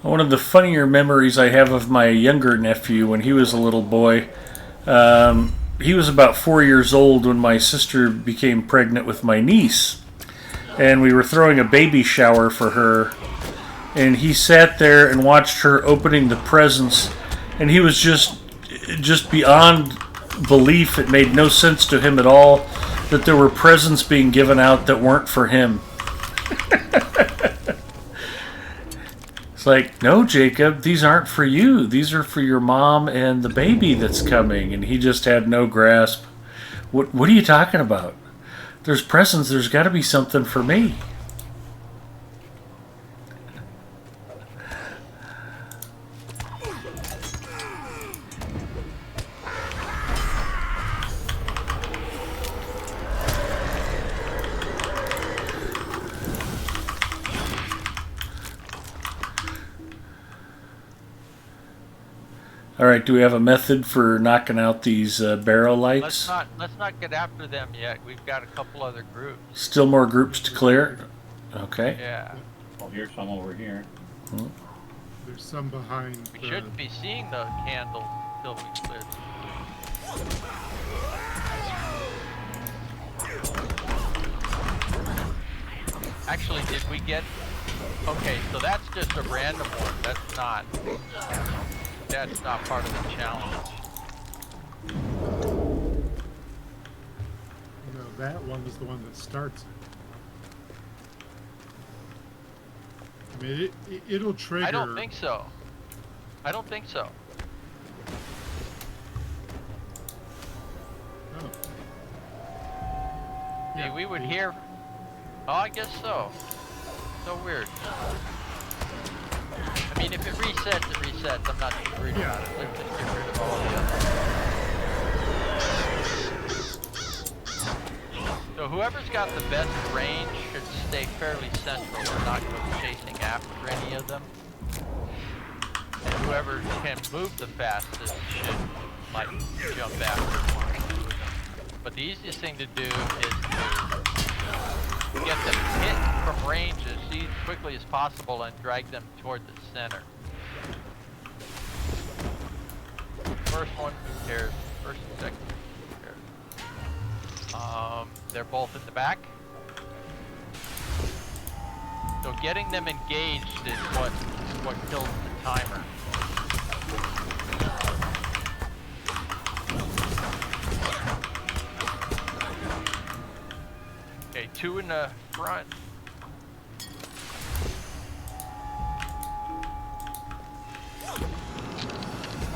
One of the funnier memories I have of my younger nephew when he was a little boy, he was about 4 years old when my sister became pregnant with my niece. And we were throwing a baby shower for her. And he sat there and watched her opening the presents. And he was just beyond belief. It made no sense to him at all that there were presents being given out that weren't for him. It's like, no, Jacob, these aren't for you. These are for your mom and the baby that's coming. And he just had no grasp. What are you talking about? There's presents. There's got to be something for me. All right, do we have a method for knocking out these barrel lights? Let's not get after them yet. We've got a couple other groups. Still more groups to clear? Okay. Yeah. Oh, here's some over here. There's some behind. We shouldn't be seeing the candles until we clear. Actually, did we get... Okay, so that's just a random one. That's not part of the challenge. No, that one is the one that starts it. I mean, it'll trigger... I don't think so. See, we would hear. Oh, I guess so. So weird. I mean, if it resets, it resets. I'm not too worried about it. Let's just get rid of all the others. So whoever's got the best range should stay fairly central. We're not going to be chasing after any of them. And whoever can move the fastest should, like, jump after one. But the easiest thing to do is to get them hit from range as quickly as possible and drag them toward the center. First one, who cares? First and second, who cares? They're both in the back. So getting them engaged is what kills the timer. Okay, 2 in the front.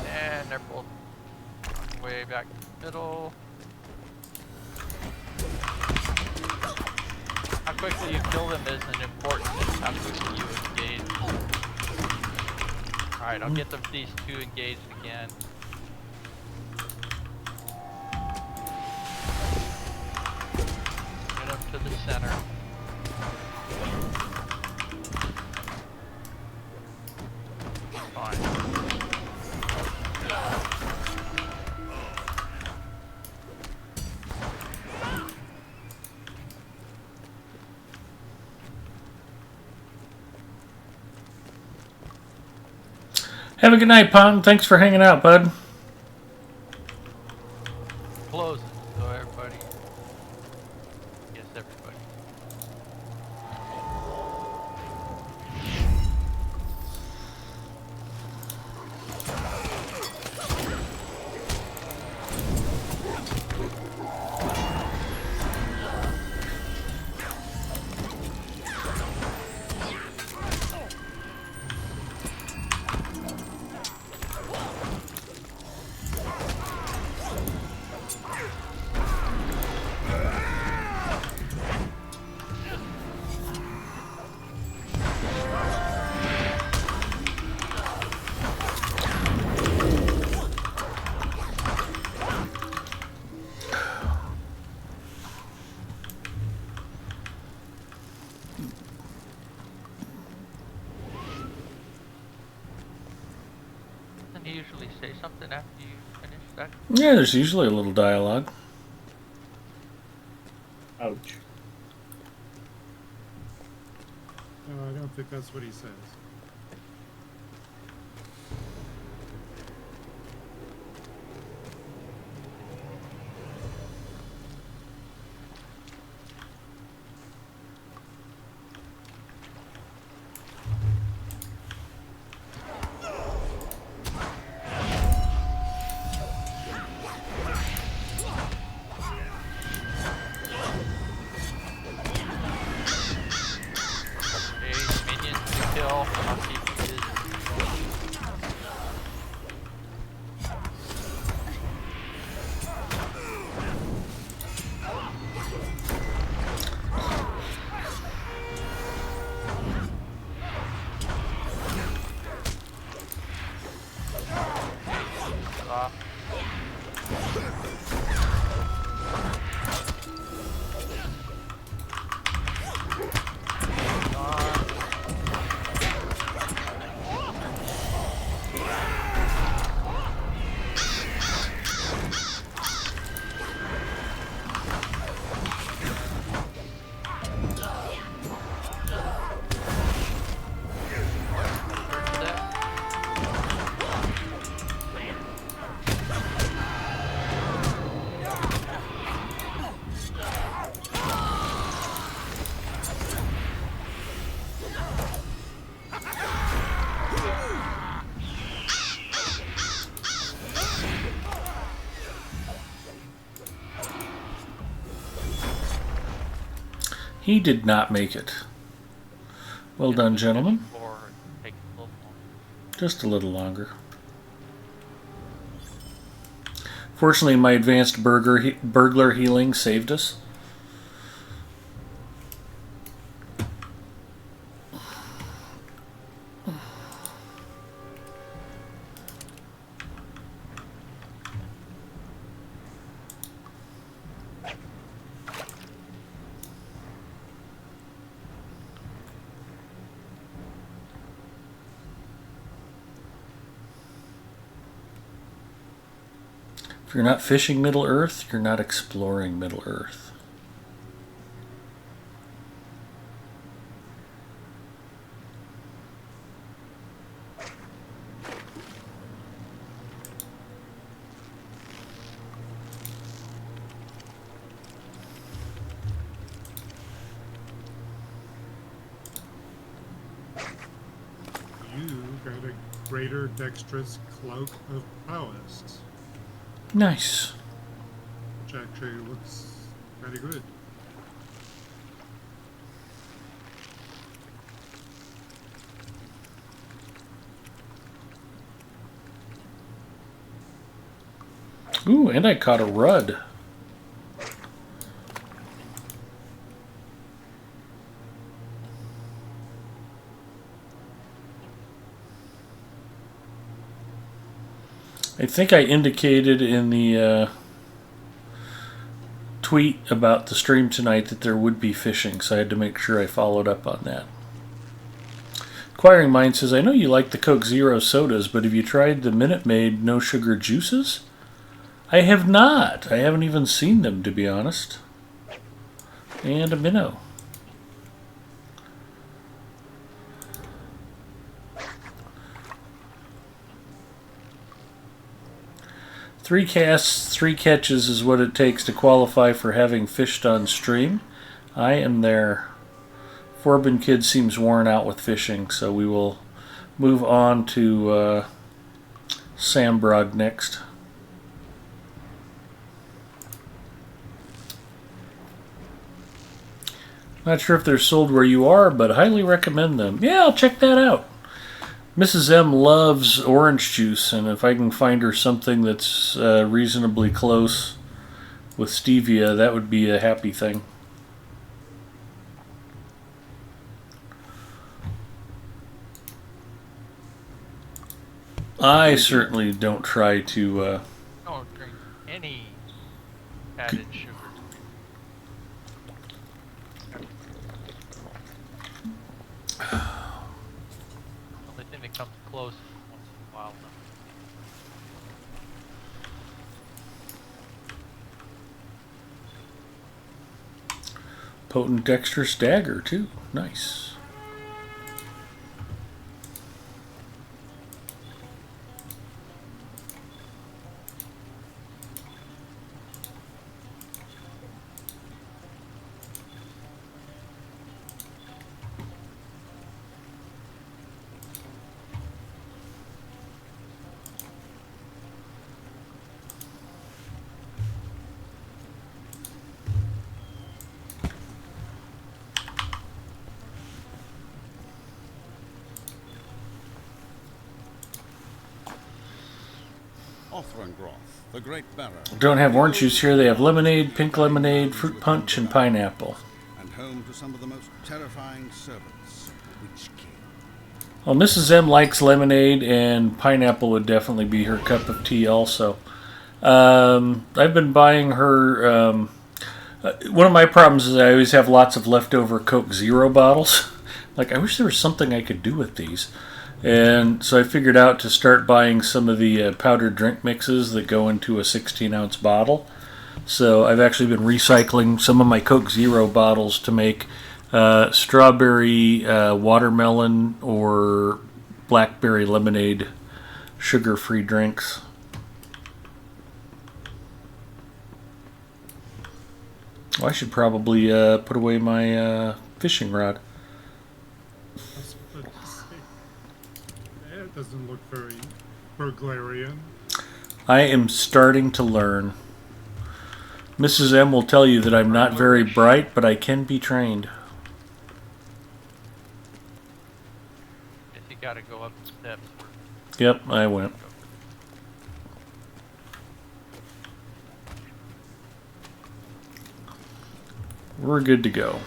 And they're both way back to the middle. How quickly you kill them isn't important, it's how quickly you engage. Alright, I'll get these 2 engaged again. Get them to the center. Fine. Have a good night, Pong. Thanks for hanging out, bud. Close it so everybody. Yes, everybody. Doesn't he usually say something after you finish that? Yeah, there's usually a little dialogue. Ouch. No, I don't think that's what he says. He did not make it. Well done, gentlemen. Just a little longer. Fortunately, my advanced burglar healing saved us. If you're not fishing Middle Earth, you're not exploring Middle Earth. You got a greater dexterous cloak of prowess, Nice. which actually looks kind of good. Ooh, and I caught a rudd. I think I indicated in the tweet about the stream tonight that there would be fishing, so I had to make sure I followed up on that. Inquiring Mind says, I know you like the Coke Zero sodas, but have you tried the Minute Maid no sugar juices? I have not. I haven't even seen them, to be honest. And a minnow. Three casts, 3 catches is what it takes to qualify for having fished on stream. I am there. Forbin Kid seems worn out with fishing, so we will move on to Sambrog next. Not sure if they're sold where you are, but highly recommend them. Yeah, I'll check that out. Mrs. M loves orange juice, and if I can find her something that's reasonably close with stevia, that would be a happy thing. I certainly don't try to... Don't drink any added sugar. Only thing that comes close once in a while. Potent dexterous dagger, too. Nice. The great bearer. Don't have orange juice here. They have lemonade, pink lemonade, fruit punch, and pineapple. And home to some of the most terrifying servants of the Witch King. Well, Mrs. M likes lemonade, and pineapple would definitely be her cup of tea also. I've been buying her... one of my problems is I always have lots of leftover Coke Zero bottles. Like, I wish there was something I could do with these. And so I figured out to start buying some of the powdered drink mixes that go into a 16-ounce bottle. So I've actually been recycling some of my Coke Zero bottles to make strawberry, watermelon, or blackberry lemonade sugar-free drinks. Well, I should probably put away my fishing rod. That doesn't look very burglarian. I am starting to learn. Mrs. M will tell you that I'm not very bright, but I can be trained. Guess you gotta go up the steps. Yep, I went. We're good to go.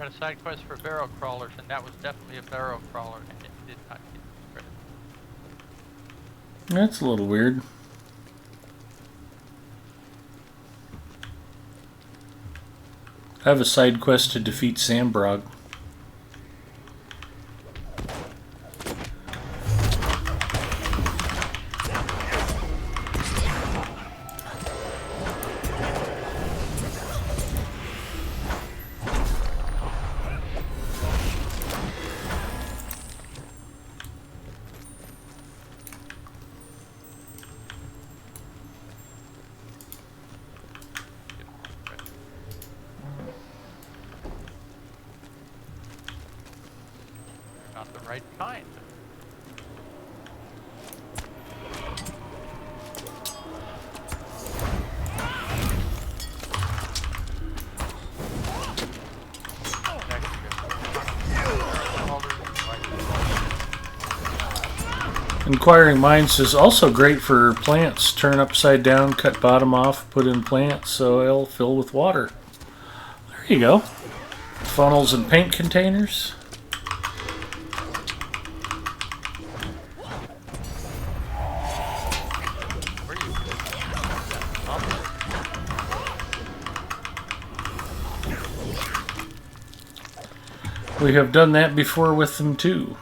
got a side quest for barrel crawlers, and that was definitely a barrel crawler, and it did not get credit. That's a little weird. I have a side quest to defeat Sambrog. Not the right kind. Inquiring Minds is also great for plants. Turn upside down, cut bottom off, put in plants, soil, fill with water. There you go. Funnels and paint containers. We have done that before with them too.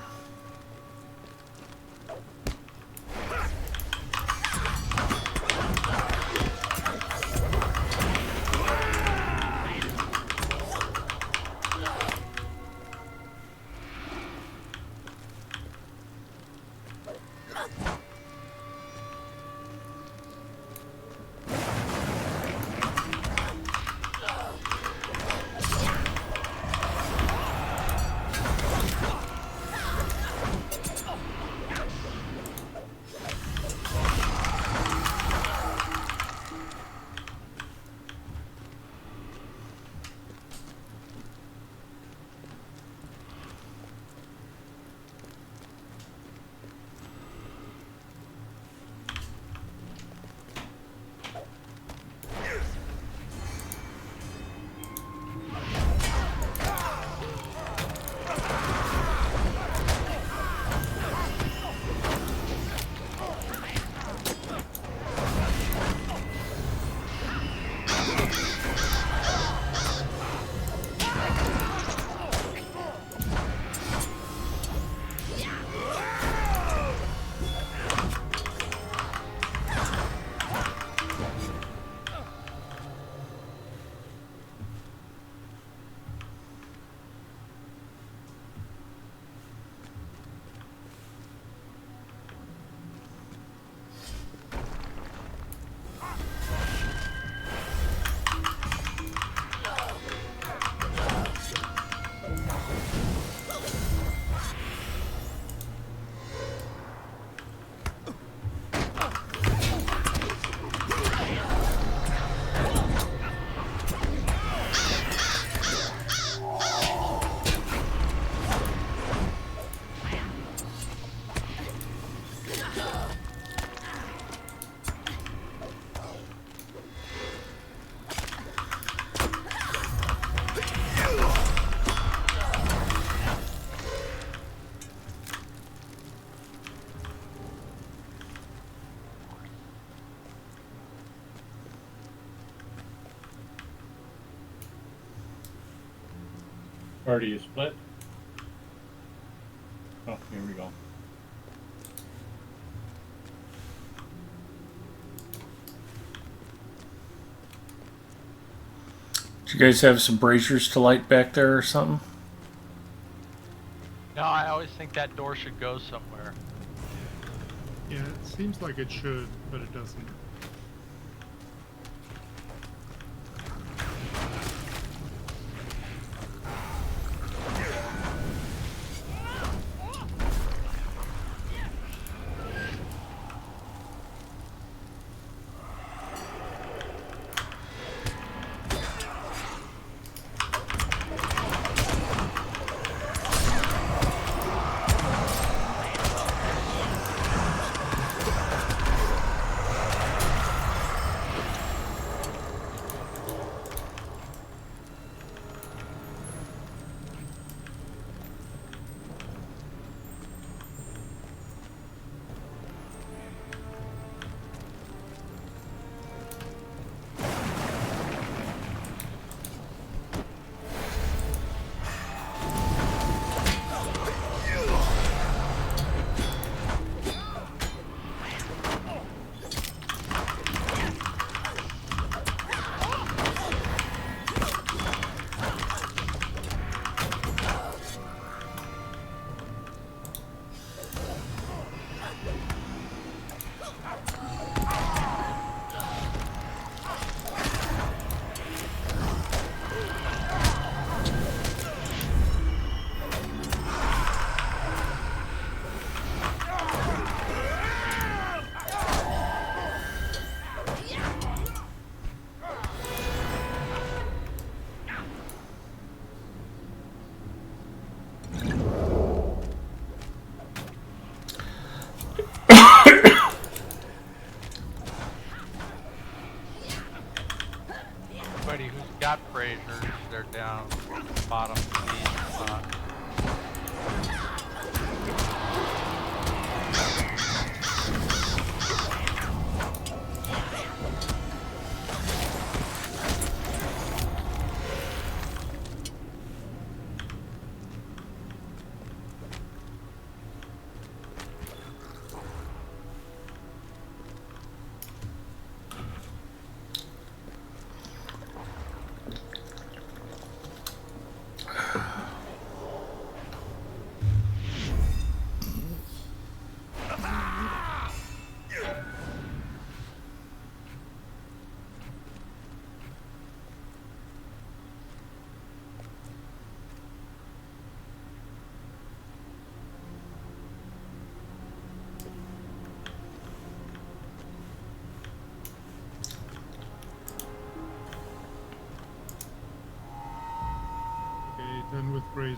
Party is split. Oh, here we go. Do you guys have some braziers to light back there or something? No, I always think that door should go somewhere. Yeah, it seems like it should, but it doesn't.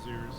ears.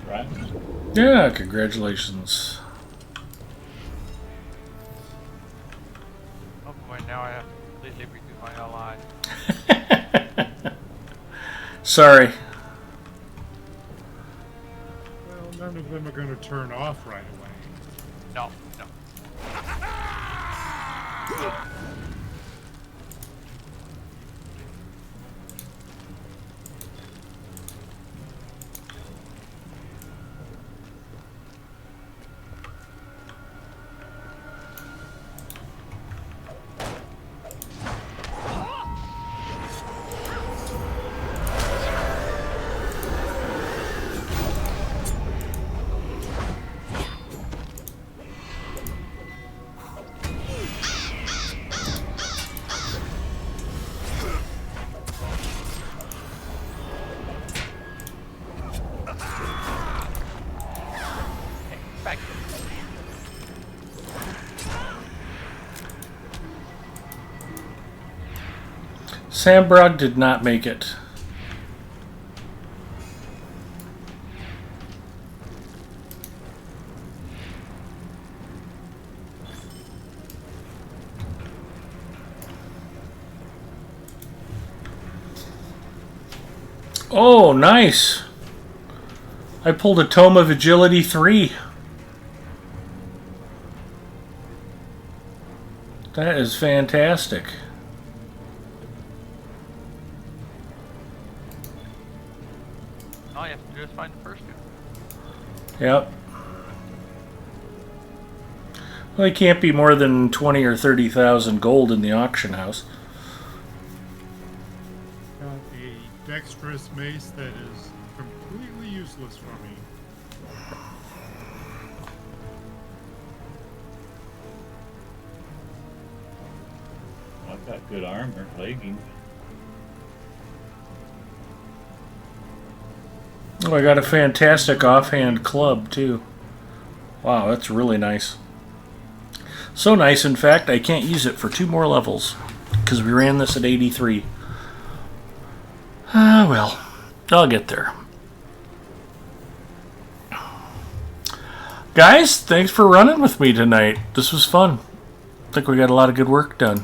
Right? Yeah, congratulations. Oh boy, now I have to completely redo my LI. Sorry. Well, none of them are going to turn off right away. No, no. Back. Sambrog did not make it. Oh, nice. I pulled a Tome of Agility 3. That is fantastic. All you have to do is find the first two. Yep. Well, it can't be more than 20 or 30,000 gold in the auction house. Got a dexterous mace that is completely useless for me. I've got good armor, leggings. Oh, I got a fantastic offhand club, too. Wow, that's really nice. So nice, in fact, I can't use it for 2 more levels, because we ran this at 83. Ah, well, I'll get there. Guys, thanks for running with me tonight. This was fun. I think we got a lot of good work done.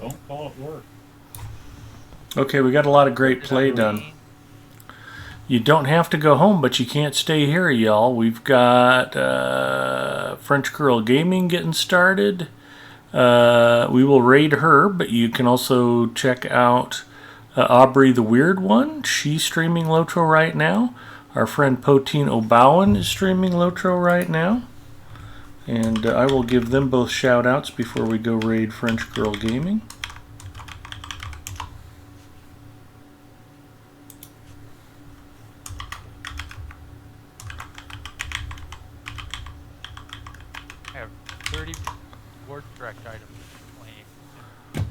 Don't call it work. Okay, we got a lot of great play done. You don't have to go home, but you can't stay here, y'all. We've got French Girl Gaming getting started. We will raid her, but you can also check out Aubrey the Weird One. She's streaming Lotro right now. Our friend Poteen O'Bowen is streaming Lotro right now. And I will give them both shout outs before we go raid French Girl Gaming. direct items to claim.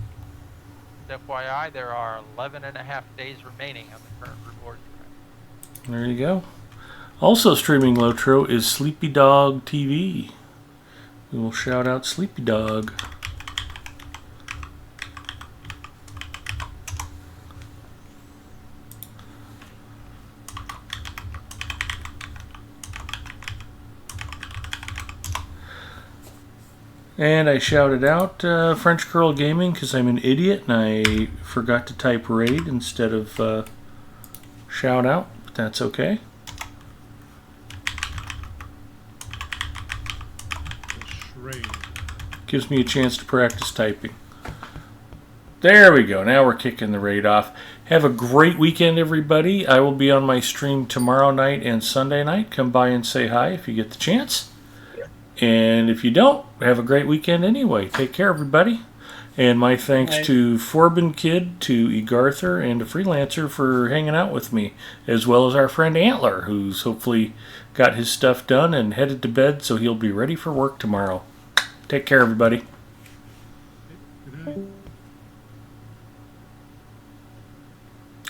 FYI, there are 11.5 days remaining on the current reward track. There you go. Also streaming Lotro is Sleepy Dog TV. We will shout out Sleepy Dog. And I shouted out French Girl Gaming because I'm an idiot and I forgot to type raid instead of shout out. But that's okay. Raid. Gives me a chance to practice typing. There we go. Now we're kicking the raid off. Have a great weekend, everybody. I will be on my stream tomorrow night and Sunday night. Come by and say hi if you get the chance. And if you don't, have a great weekend anyway. Take care, everybody. And my thanks to Forbin Kid, to Egarther, and to Freelancer for hanging out with me, as well as our friend Antler, who's hopefully got his stuff done and headed to bed, so he'll be ready for work tomorrow. Take care, everybody. Good night.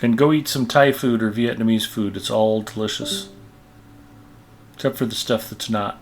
And go eat some Thai food or Vietnamese food. It's all delicious. Except for the stuff that's not.